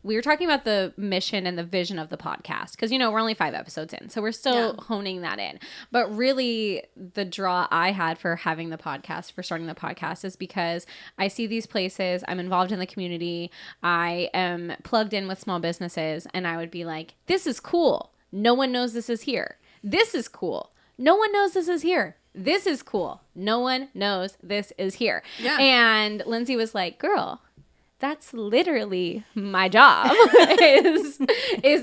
we were talking about the mission and the vision of the podcast. Because, we're only 5 episodes in, so we're still honing that in. But really, the draw I had for having the podcast, for starting the podcast, is because I see these places, I'm involved in the community, I am plugged in with small businesses, and I would be like, this is cool. No one knows this is here. This is cool. No one knows this is here. This is cool. No one knows this is here. Yeah. And Lindsay was like, girl, that's literally my job is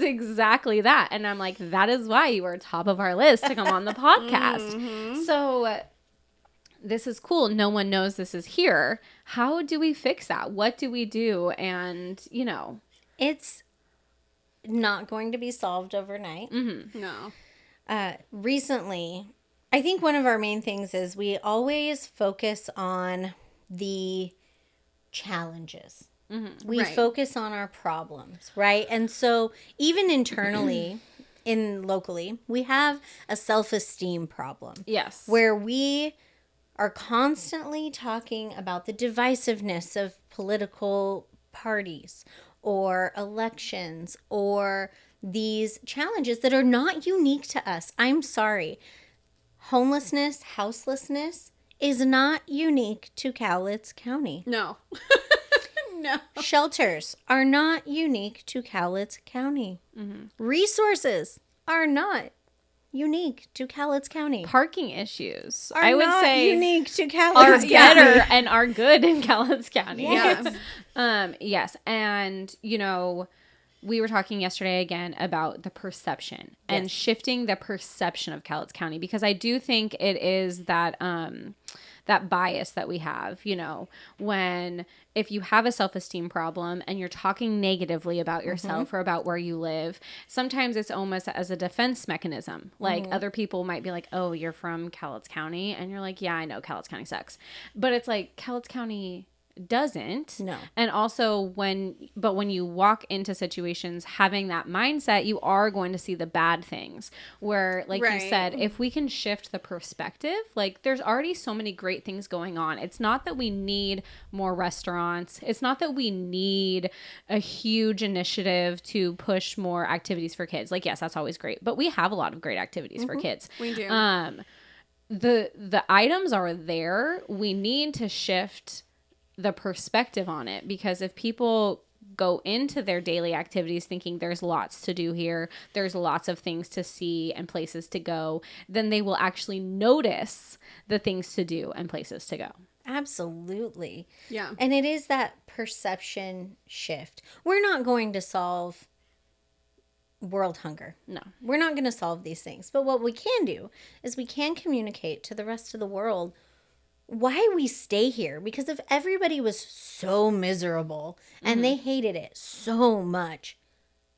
exactly that. And I'm like, that is why you are top of our list to come on the podcast. Mm-hmm. So this is cool. No one knows this is here. How do we fix that? What do we do? And, it's not going to be solved overnight. Mm-hmm. No. Recently, I think one of our main things is we always focus on the challenges. Mm-hmm. We focus on our problems, right? And so even internally, locally, we have a self-esteem problem. Yes. Where we are constantly talking about the divisiveness of political parties or elections or these challenges that are not unique to us. I'm sorry. Homelessness, houselessness is not unique to Cowlitz County. No. No. Shelters are not unique to Cowlitz County. Mm-hmm. Resources are not unique to Cowlitz County. Parking issues, I would say, unique to Cowlitz County. Are better and are good in Cowlitz County. Yes. Yes. And, we were talking yesterday again about the perception and shifting the perception of Cowlitz County, because I do think it is that that bias that we have, when if you have a self-esteem problem and you're talking negatively about yourself or about where you live, sometimes it's almost as a defense mechanism. Like other people might be like, oh, you're from Cowlitz County. And you're like, yeah, I know Cowlitz County sucks. But it's like Cowlitz County doesn't. No. And also when you walk into situations having that mindset, you are going to see the bad things where, like you said, if we can shift the perspective, like there's already so many great things going on. It's not that we need more restaurants. It's not that we need a huge initiative to push more activities for kids. Like, yes, that's always great, but we have a lot of great activities for kids. We do. The items are there. We need to shift the perspective on it, because if people go into their daily activities thinking there's lots to do here, there's lots of things to see and places to go, then they will actually notice the things to do and places to go. Absolutely. Yeah. And it is that perception shift. We're not going to solve world hunger. No. We're not going to solve these things. But what we can do is we can communicate to the rest of the world why we stay here. Because if everybody was so miserable and they hated it so much,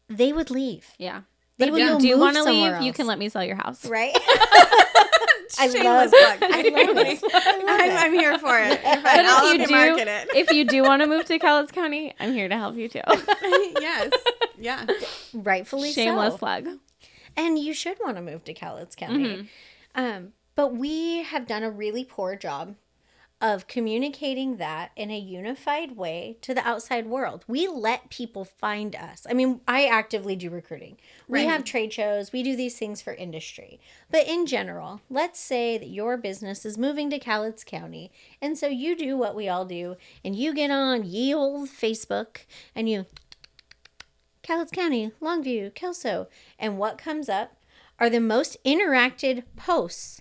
they would leave. Yeah. They would go do you move want to somewhere leave? else. You can let me sell your house. Right? Shameless plug. I love it. I'm here for it. But Market it. if you do want to move to Cowlitz County, I'm here to help you too. Yes. Yeah. Rightfully Shameless so. plug. And you should want to move to Cowlitz County. But we have done a really poor job of communicating that in a unified way to the outside world. We let people find us. I mean, I actively do recruiting. We have trade shows. We do these things for industry. But in general, let's say that your business is moving to Cowlitz County. And so you do what we all do. And you get on ye old Facebook and you, Cowlitz County, Longview, Kelso. And what comes up are the most interacted posts.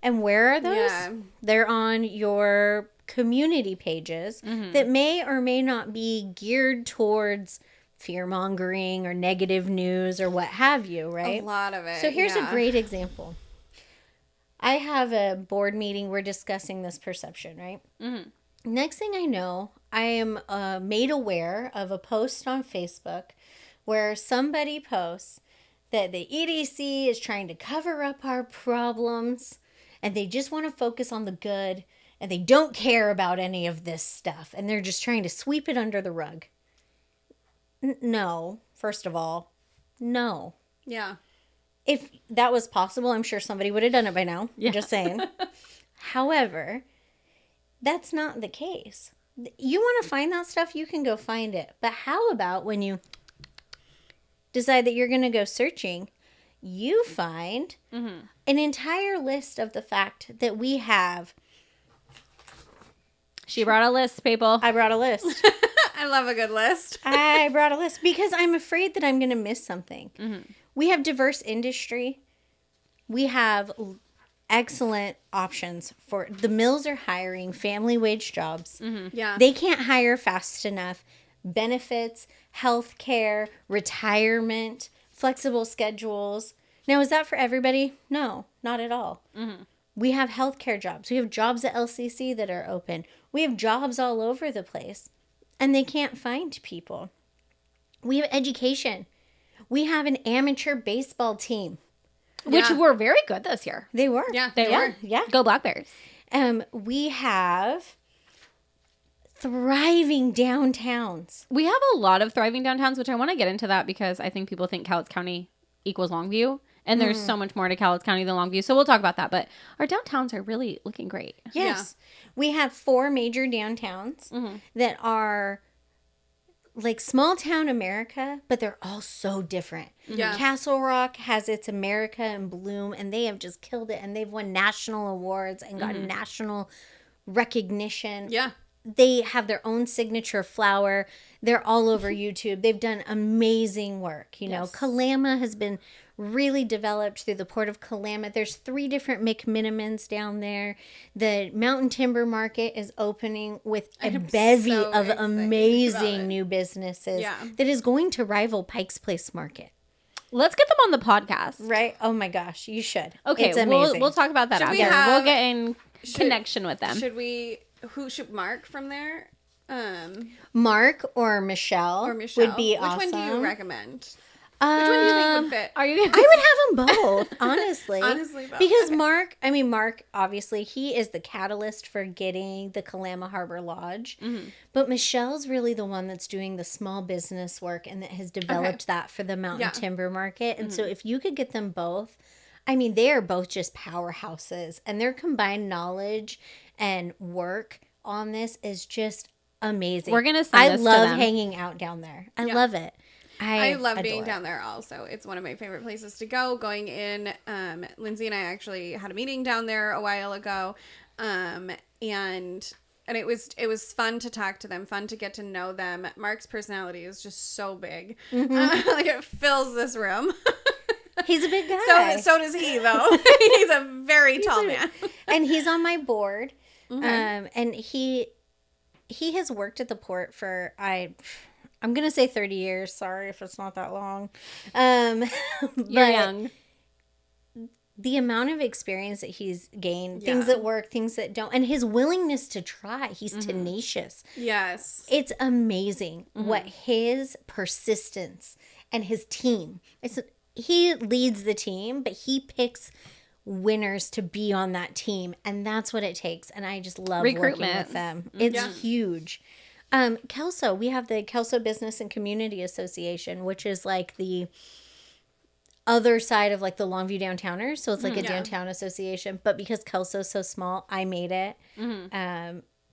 And where are those? Yeah. They're on your community pages that may or may not be geared towards fear-mongering or negative news or what have you, right? A lot of it. So here's a great example. I have a board meeting. We're discussing this perception, right? Mm-hmm. Next thing I know, I am made aware of a post on Facebook where somebody posts that the EDC is trying to cover up our problems. And they just want to focus on the good, and they don't care about any of this stuff. And they're just trying to sweep it under the rug. No, first of all, no. Yeah. If that was possible, I'm sure somebody would have done it by now. Yeah. I'm just saying. However, that's not the case. You want to find that stuff, you can go find it. But how about when you decide that you're going to go searching, you find an entire list of the fact that we have. She brought a list, people. I brought a list. I love a good list. I brought a list because I'm afraid that I'm going to miss something. We have diverse industry. We have excellent options for the mills are hiring family wage jobs. Yeah. They can't hire fast enough. Benefits, health care, retirement, flexible schedules. Now, is that for everybody? No, not at all. We have healthcare jobs. We have jobs at LCC that are open. We have jobs all over the place, and they can't find people. We have education. We have an amateur baseball team. Which Yeah. were very good this year. They were. Yeah, They were. Yeah. Go Black Bears. We have thriving downtowns. We have a lot of thriving downtowns, which I want to get into that because I think people think Cowlitz County equals Longview. And there's so much more to Cowlitz County than Longview. So we'll talk about that. But our downtowns are really looking great. Yes. We have 4 major downtowns that are like small town America, but they're all so different. Yeah. Castle Rock has its America in bloom, and they have just killed it. And they've won national awards and gotten national recognition. Yeah. They have their own signature flower. They're all over YouTube. They've done amazing work. You know, Kalama has been really developed through the Port of Kalama. There's 3 different McMinimans down there. The Mountain Timber Market is opening with a I'm bevy so of excited about it. amazing new businesses Yeah. that is going to rival Pike's Place Market. Let's get them on the podcast. Right? Oh my gosh, you should. Okay, It's amazing. we'll talk about that Should we after. have- We'll get in connection with them. Who should Mark from there? Mark or Michelle, Or Michelle? would be Which awesome. one do you recommend? Which one do you think would fit? Are you? I would have them both, honestly. Honestly, both. Because Okay. Mark, obviously, he is the catalyst for getting the Kalama Harbor Lodge. But Michelle's really the one that's doing the small business work and that has developed that for the Mountain Yeah. Timber Market. And so if you could get them both, I mean, they are both just powerhouses. And their combined knowledge and work on this is just amazing. We're gonna send this to love them. hanging out down there. I Yeah. love it. I love being adore it. down there also. It's one of my favorite places to go. Going in, Lindsey and I actually had a meeting down there a while ago. And it was fun to talk to them, fun to get to know them. Mark's personality is just so big. Like it fills this room. He's a big guy. So does he though. He's a very tall man. And he's on my board. And he has worked at the port for I'm gonna say 30 years. Sorry if it's not that long. You're but young. the amount of experience that he's gained, Yeah. things that work, things that don't, and his willingness to try. He's tenacious. Yes. It's amazing what his persistence and his team. He leads the team, but he picks winners to be on that team, and that's what it takes. And I just love working Recruitment. with them. It's Yeah. huge. Kelso, we have the Kelso Business and Community Association, which is like the other side of like the Longview Downtowners. So it's like a Yeah. downtown association, but because Kelso's so small, I made it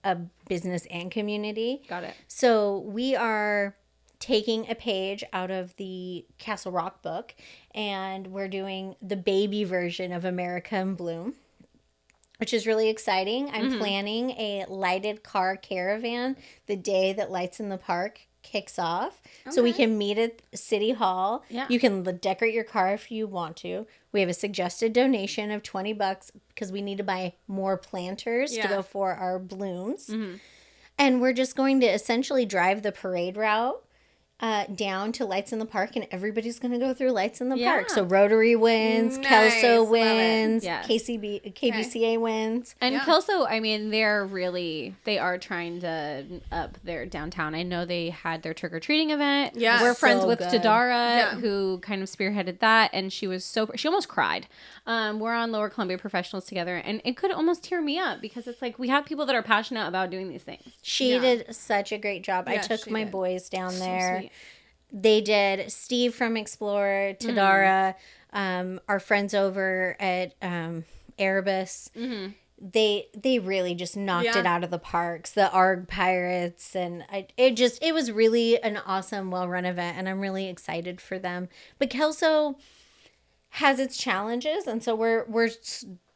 a business and community. Got it. So we are taking a page out of the Castle Rock book, and we're doing the baby version of America in Bloom, which is really exciting. I'm planning a lighted car caravan the day that Lights in the Park kicks off. So we can meet at City Hall. Yeah. You can decorate your car if you want to. We have a suggested donation of $20 because we need to buy more planters to Yeah. go for our blooms. And we're just going to essentially drive the parade route down to Lights in the Park, and everybody's going to go through Lights in the Yeah. Park. So Rotary wins, Nice, Kelso love it. wins, Yes. KBCA wins. And Yeah. Kelso, I mean, they are trying to up their downtown. I know they had their trick-or-treating event. Yeah. We're friends So with good. Dodara, Yeah. who kind of spearheaded that, and she almost cried. We're on Lower Columbia Professionals together, and it could almost tear me up because it's like we have people that are passionate about doing these things. She Yeah. did such a great job. I Yeah, took she my did. boys down So there. sweet. they did Steve from Explorer, Tadara, our friends over at Erebus. They really just knocked it out of the parks. The ARG Pirates, and it was really an awesome, well-run event, and I'm really excited for them. But Kelso has its challenges, and so we're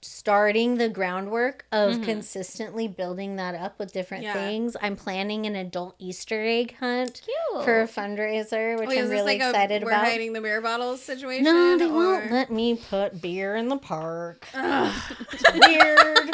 starting the groundwork of consistently building that up with different things. I'm planning an adult Easter egg hunt for a fundraiser, which I'm really excited about. We're hiding the beer bottles situation? No, they won't let me put beer in the park. It's weird.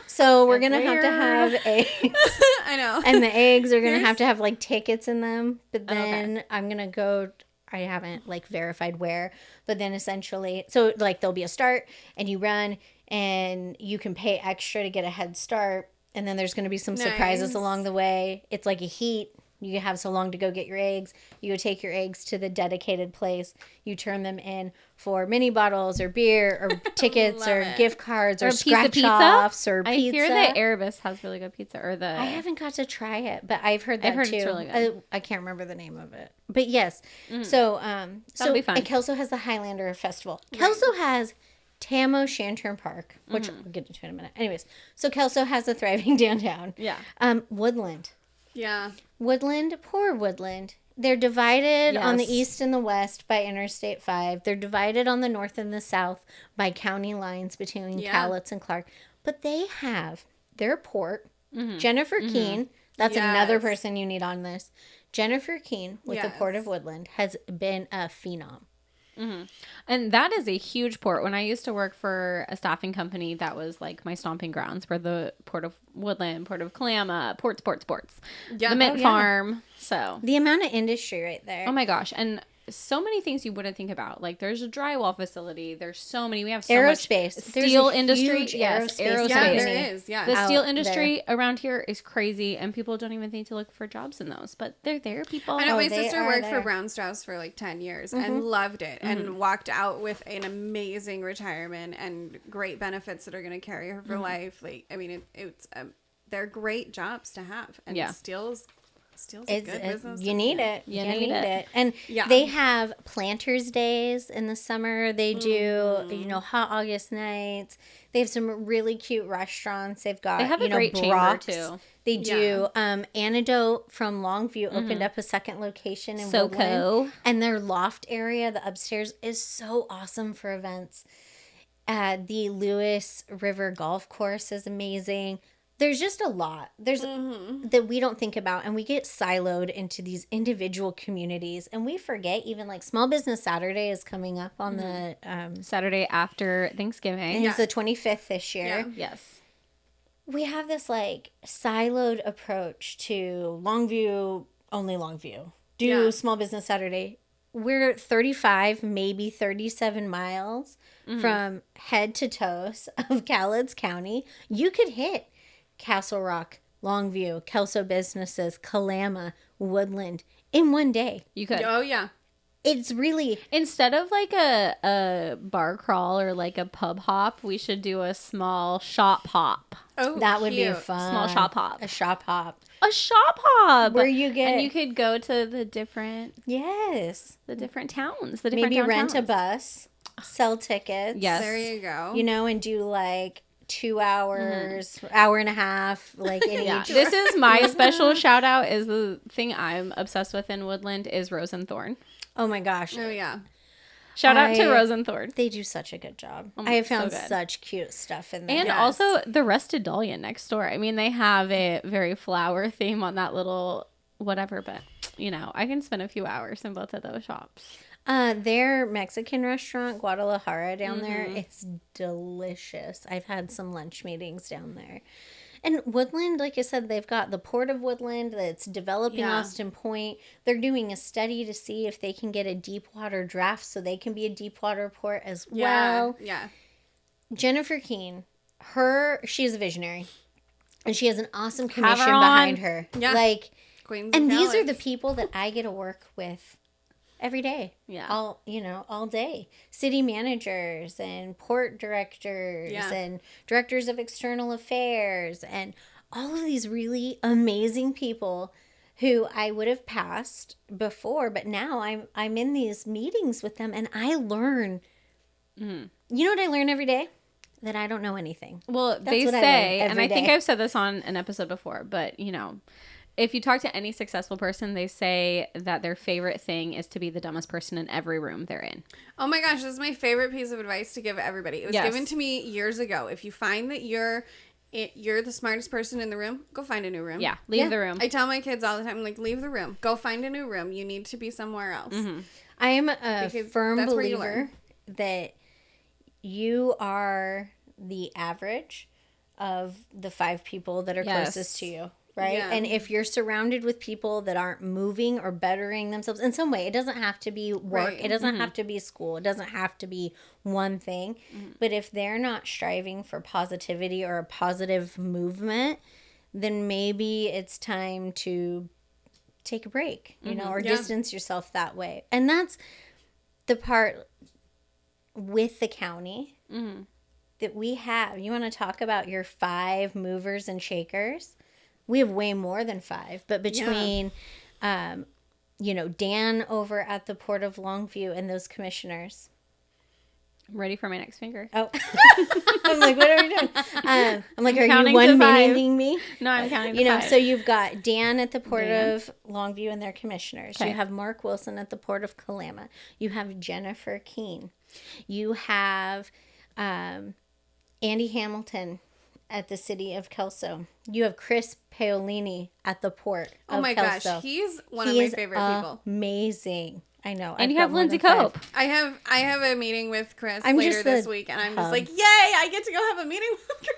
So we're going to have eggs. I know. And the eggs are going to have like tickets in them. But then I'm going to go, I haven't like verified where, but then essentially, so like there'll be a start and you run and you can pay extra to get a head start. And then there's going to be some surprises along the way. It's like a heat. You have so long to go get your eggs. You go take your eggs to the dedicated place. You turn them in for mini bottles or beer or tickets or gift cards or scratch offs or pizza. I hear that Erebus has really good pizza. I haven't got to try it, but I've heard that too. It's really good. I can't remember the name of it, but yes. So That'll be fun. And Kelso has the Highlander Festival. Kelso has Tamo Shanturn Park, which we'll get into in a minute. Anyways, so Kelso has a thriving downtown. Yeah. Woodland. Yeah. Woodland, poor Woodland. They're divided on the east and the west by Interstate 5. They're divided on the north and the south by county lines between Cowlitz and Clark. But they have their port. Jennifer Keene, that's another person you need on this. Jennifer Keene with the Port of Woodland has been a phenom. And that is a huge port. When I used to work for a staffing company, that was like my stomping grounds, were the Port of Woodland, Port of Kalama, ports. Yeah. The Mint Farm. So the amount of industry right there. Oh my gosh. And so many things you wouldn't think about. Like there's a drywall facility. There's so many. We have so aerospace. much steel industry. Aerospace. Yeah, there is. Yeah. The steel industry around here is crazy, and people don't even think to look for jobs in those, but they're there, people. I know my sister worked for Brown Strauss for like 10 years and loved it and walked out with an amazing retirement and great benefits that are going to carry her for life. Like, I mean, they're great jobs to have, and steel's a good business. You need it. You need it. And they have Planters Days in the summer. They do, hot August nights. They have some really cute restaurants. They have a great chamber too. They do. Antidote from Longview opened up a second location in Woodland. And their loft area, the upstairs, is so awesome for events. The Lewis River Golf Course is amazing. There's just a lot. There's that we don't think about, and we get siloed into these individual communities, and we forget even like Small Business Saturday is coming up on the Saturday after Thanksgiving. And it's the 25th this year. Yeah. Yes. We have this like siloed approach to Longview, only Longview. Do Small Business Saturday. We're 35, maybe 37 miles from head to toes of Cowlitz County. You could hit Castle Rock, Longview, Kelso businesses, Kalama, Woodland in one day. You could. Oh, yeah. It's really... Instead of like a bar crawl or like a pub hop, we should do a small shop hop. Oh, that would be fun. Small shop hop. A shop hop. A shop hop. Where you get... And you could go to the different... Yes. The different towns. The different Maybe rent towns. a bus, sell tickets. Yes. There you go. And do like 2 hours, hour and a half, like in each. This is my special shout out. Is the thing I'm obsessed with in Woodland is Rose and Thorn. Oh my gosh. Oh yeah. Shout out to Rose and Thorn. They do such a good job. I have found such cute stuff in there. And also the Rested Dahlia next door. I mean, they have a very flower theme on that little whatever, but I can spend a few hours in both of those shops. Their Mexican restaurant, Guadalajara, down there, it's delicious. I've had some lunch meetings down there. And Woodland, like I said, they've got the Port of Woodland that's developing Austin Point. They're doing a study to see if they can get a deep water draft so they can be a deep water port as well. Yeah. Jennifer Keene, she's a visionary. And she has an awesome commission behind her. Yeah. Like, Queens and of these are Cowlitz. the people that I get to work with every day. Yeah. All day. City managers and port directors and directors of external affairs and all of these really amazing people who I would have passed before, but now I'm in these meetings with them and I learn. You know what I learn every day? That I don't know anything. Well, they what I say, learn and I every think day. I've said this on an episode before, but you know, if you talk to any successful person, they say that their favorite thing is to be the dumbest person in every room they're in. Oh my gosh, this is my favorite piece of advice to give everybody. It was given to me years ago. If you find that you're the smartest person in the room, go find a new room. Yeah, leave the room. I tell my kids all the time, like, leave the room. Go find a new room. You need to be somewhere else. I am a firm that's where you believer learn. that you are the average of the 5 people that are closest to you, right? Yeah. And if you're surrounded with people that aren't moving or bettering themselves in some way, it doesn't have to be work, Right. it doesn't have to be school, it doesn't have to be one thing. But if they're not striving for positivity or a positive movement, then maybe it's time to take a break, you know, or distance yourself that way. And that's the part with the county that we have. You want to talk about your 5 movers and shakers? We have way more than 5, but between, you know, Dan over at the Port of Longview and those commissioners. I'm ready for my next finger. Oh, I'm like, what are we doing? I'm like, are you counting to 5. 1-minuting me? No, I'm counting to You know, 5. so you've got Dan at the Port of Longview and their commissioners. Okay. You have Mark Wilson at the Port of Kalama. You have Jennifer Keene. You have Andy Hamilton at the city of Kelso. You have Chris Paolini at the Port of Oh my Kelso. gosh, he's one of my favorite people. Amazing. I know. and I've you got have more Lindsey than 5. Cope. I have a meeting with Chris I'm later just this the week, and I'm hub. just like, yay! I get to go have a meeting with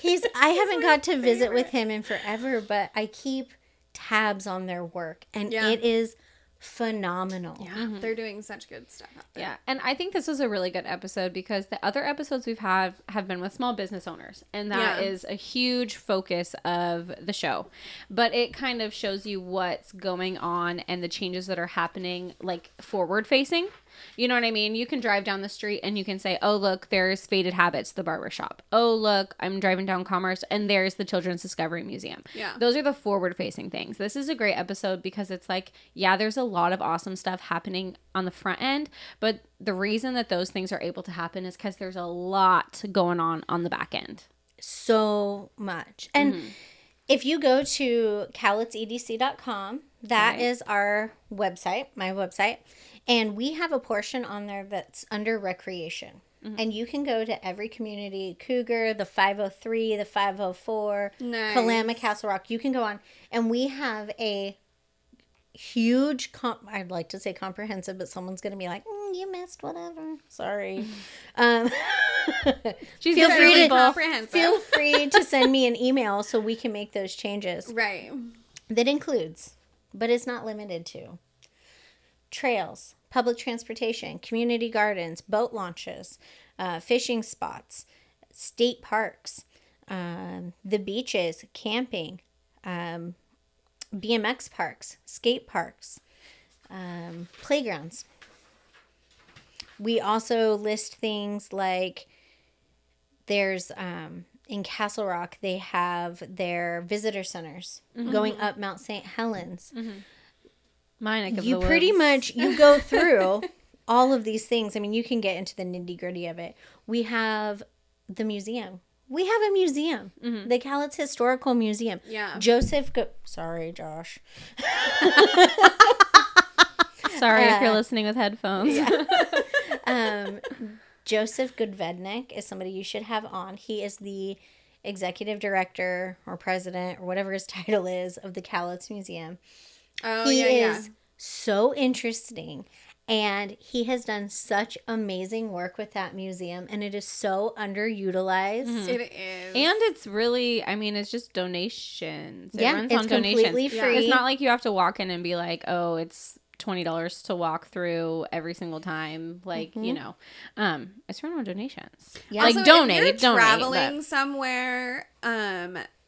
Chris. I haven't got to visit with him in forever, but I keep tabs on their work, and it is phenomenal. Yeah, they're doing such good stuff out there. Yeah, and I think this was a really good episode because the other episodes we've had have been with small business owners, and that is a huge focus of the show. But it kind of shows you what's going on and the changes that are happening, like forward facing. You know what I mean? You can drive down the street and you can say, oh, look, there's Faded Habits, the barbershop. Oh, look, I'm driving down Commerce and there's the Children's Discovery Museum. Yeah. Those are the forward facing things. This is a great episode because it's like, yeah, there's a lot of awesome stuff happening on the front end, but the reason that those things are able to happen is because there's a lot going on the back end. So much. And if you go to cowlitzedc.com, that is our website, my website. And we have a portion on there that's under recreation. And you can go to every community, Cougar, the 503, the 504, Nice. Kalama, Castle Rock. You can go on. And we have a huge, I'd like to say comprehensive, but someone's going to be like, you missed whatever. Sorry. She's Feel free to comprehensive. Feel free to send me an email so we can make those changes. Right. That includes, but is not limited to, trails, public transportation, community gardens, boat launches, fishing spots, state parks, the beaches, camping, BMX parks, skate parks, playgrounds. We also list things like there's in Castle Rock, they have their visitor centers going up Mount St. Helens. My neck of You the pretty woods. much, you go through all of these things. I mean, you can get into the nitty gritty of it. We have the museum. We have a museum, the Cowlitz Historical Museum. Yeah. Sorry, Josh. Sorry if you're listening with headphones. Joseph Goodvednik is somebody you should have on. He is the executive director or president or whatever his title is of the Cowlitz Museum. Oh, He yeah. is so interesting, and he has done such amazing work with that museum, and it is so underutilized. It is. And it's really, I mean, it's just donations. It Yeah, runs it's on donations. completely free. It's not like you have to walk in and be like, oh, it's $20 to walk through every single time. Like, you know, it's run on donations. Yeah. Like, Also, donate, if you're donate. traveling but- somewhere,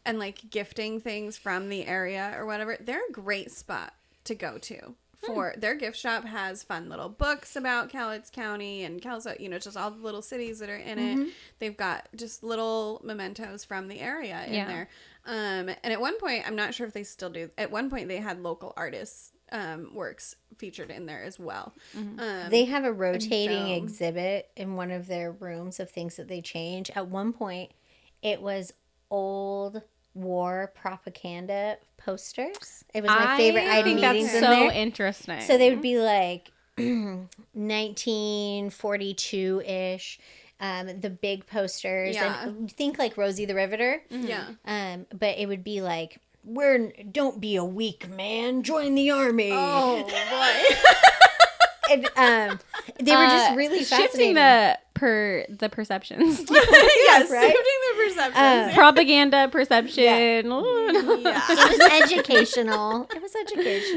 and like gifting things from the area or whatever, they're a great spot to go to. for their gift shop has fun little books about Cowlitz County and Cowlitz, just all the little cities that are in it. They've got just little mementos from the area in there. And at one point, I'm not sure if they still do. At one point, they had local artists' works featured in there as well. They have a rotating exhibit in one of their rooms of things that they change. At one point, it was old war propaganda posters. It was my favorite. I think that's so interesting. So they would be like 1942-ish, the big posters. Yeah. And think like Rosie the Riveter. Yeah. But it would be like, don't be a weak man, join the army. Oh, boy. And they were just really fascinating. Shifting the perceptions. Yes, right? shifting the perceptions. Propaganda, perception. It was educational.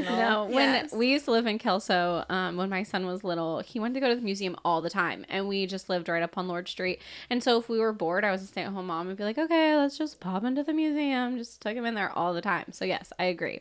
No, when Yes. we used to live in Kelso, when my son was little, he wanted to go to the museum all the time, and we just lived right up on Lord Street. And so if we were bored, I was a stay-at-home mom and be like, okay, let's just pop into the museum. Just took him in there all the time. So yes, I agree.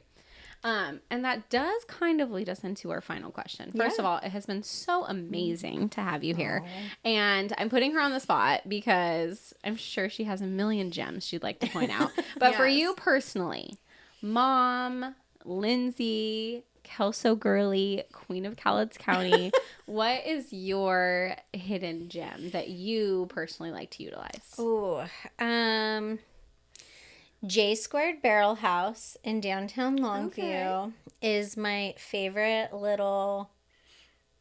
And that does kind of lead us into our final question. First of all, it has been so amazing to have you here. And I'm putting her on the spot because I'm sure she has a million gems she'd like to point out. But for you personally, Mom, Lindsey, Kelso girly, Queen of Cowlitz County, what is your hidden gem that you personally like to utilize? Ooh, J Squared Barrel House in downtown Longview is my favorite little,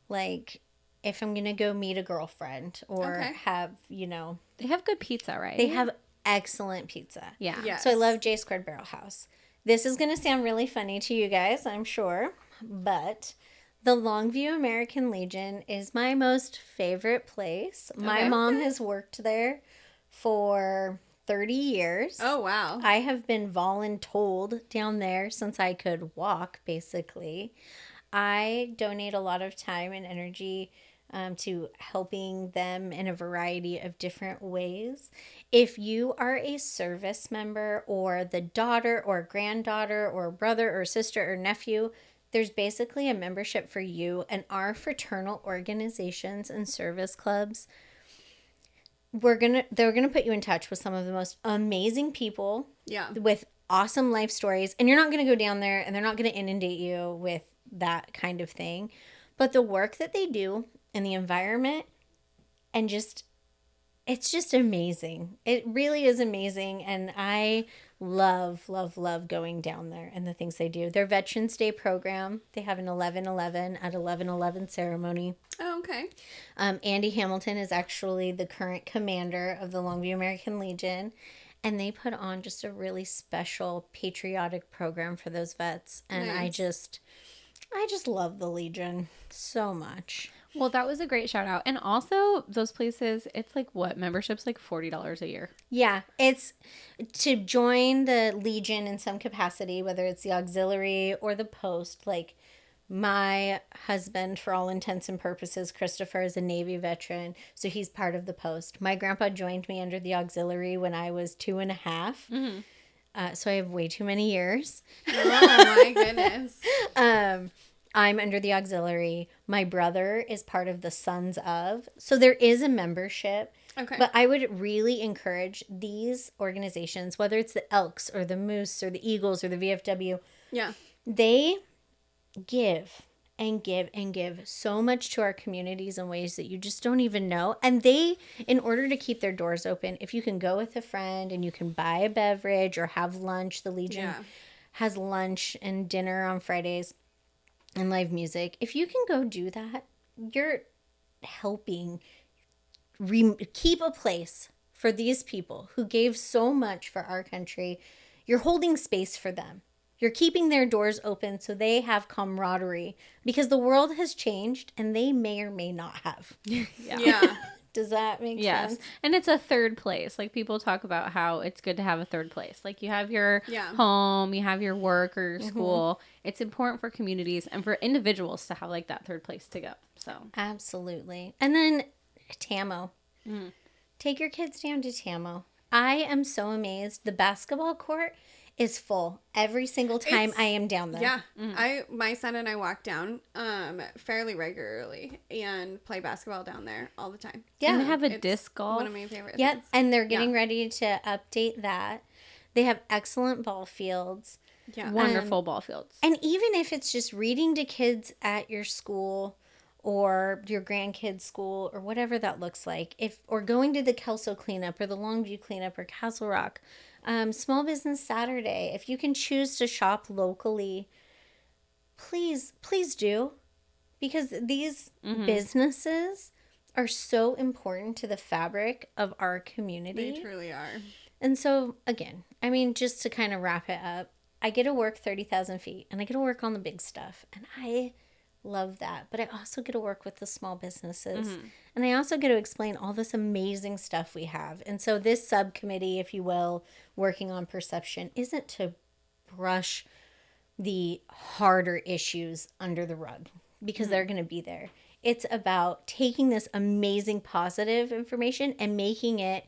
like, if I'm going to go meet a girlfriend or have, They have good pizza, right? they have excellent pizza. Yeah. Yes. So I love J Squared Barrel House. This is going to sound really funny to you guys, I'm sure, but the Longview American Legion is my most favorite place. My mom has worked there for 30 years. Oh, wow. I have been voluntold down there since I could walk, basically. I donate a lot of time and energy to helping them in a variety of different ways. If you are a service member or the daughter or granddaughter or brother or sister or nephew, there's basically a membership for you, and our fraternal organizations and service clubs, they're gonna put you in touch with some of the most amazing people with awesome life stories. And you're not gonna go down there and they're not gonna inundate you with that kind of thing. But the work that they do and the environment and it's just amazing. It really is amazing. And I love, love, love going down there and the things they do. Their Veterans Day program, they have an 11/11 at 11/11 ceremony. Oh, okay. Andy Hamilton is actually the current commander of the Longview American Legion, and they put on just a really special patriotic program for those vets. And Nice. I just love the Legion so much. Well, that was a great shout out. And also those places, it's like what? Membership's like $40 a year. Yeah, it's to join the Legion in some capacity, whether it's the auxiliary or the post. Like, my husband, for all intents and purposes, Christopher, is a Navy veteran, so he's part of the post. My grandpa joined me under the auxiliary when I was 2.5. So I have way too many years. Oh, my goodness. I'm under the auxiliary. My brother is part of the Sons of. So there is a membership. Okay. But I would really encourage these organizations, whether it's the Elks or the Moose or the Eagles or the VFW, Yeah. they give and give and give so much to our communities in ways that you just don't even know. And they, in order to keep their doors open, if you can go with a friend and you can buy a beverage or have lunch, the Legion has lunch and dinner on Fridays and live music. If you can go do that, you're helping keep a place for these people who gave so much for our country. You're holding space for them. You're keeping their doors open so they have camaraderie, because the world has changed and they may or may not have. Yeah. Does that make Yes. sense? And it's a third place. Like, people talk about how it's good to have a third place. Like, you have your Yeah. home, you have your work or your school. It's important for communities and for individuals to have like that third place to go. So Absolutely. And then Tamo. Take your kids down to Tamo. I am so amazed. The basketball court is full every single time I am down there. Yeah. My son and I walk down fairly regularly and play basketball down there all the time. Yeah. And they have a It's disc golf. one of my favorite Yep. things. And they're getting ready to update that. They have excellent ball fields. Yeah. Wonderful ball fields. And even if it's just reading to kids at your school or your grandkids' school or whatever that looks like, or going to the Kelso cleanup or the Longview cleanup or Castle Rock, Small Business Saturday, if you can choose to shop locally, please do, because these businesses are so important to the fabric of our community. They truly are. And so, again, I mean, just to kind of wrap it up, I get to work 30,000 feet and I get to work on the big stuff. And I love that. But I also get to work with the small businesses. And I also get to explain all this amazing stuff we have. And so this subcommittee, if you will, working on perception, isn't to brush the harder issues under the rug, because they're going to be there. It's about taking this amazing positive information and making it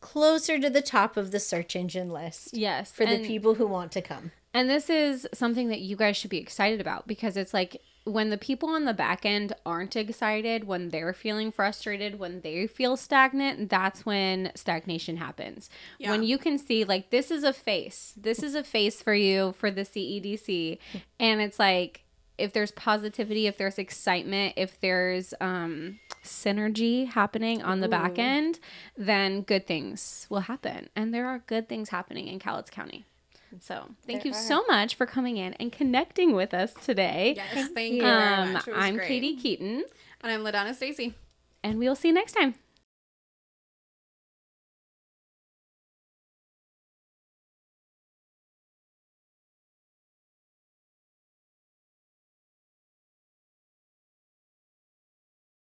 closer to the top of the search engine list. Yes. For the people who want to come. And this is something that you guys should be excited about, because it's like when the people on the back end aren't excited, when they're feeling frustrated, when they feel stagnant, that's when stagnation happens. Yeah. When you can see, like, this is a face for you for the CEDC. And it's like, if there's positivity, if there's excitement, if there's synergy happening on the back end, then good things will happen. And there are good things happening in Cowlitz County. So thank you so much for coming in and connecting with us today. Yes, thank you very much. It was I'm great. Katie Keaton. And I'm LaDonna Stacy. And we'll see you next time.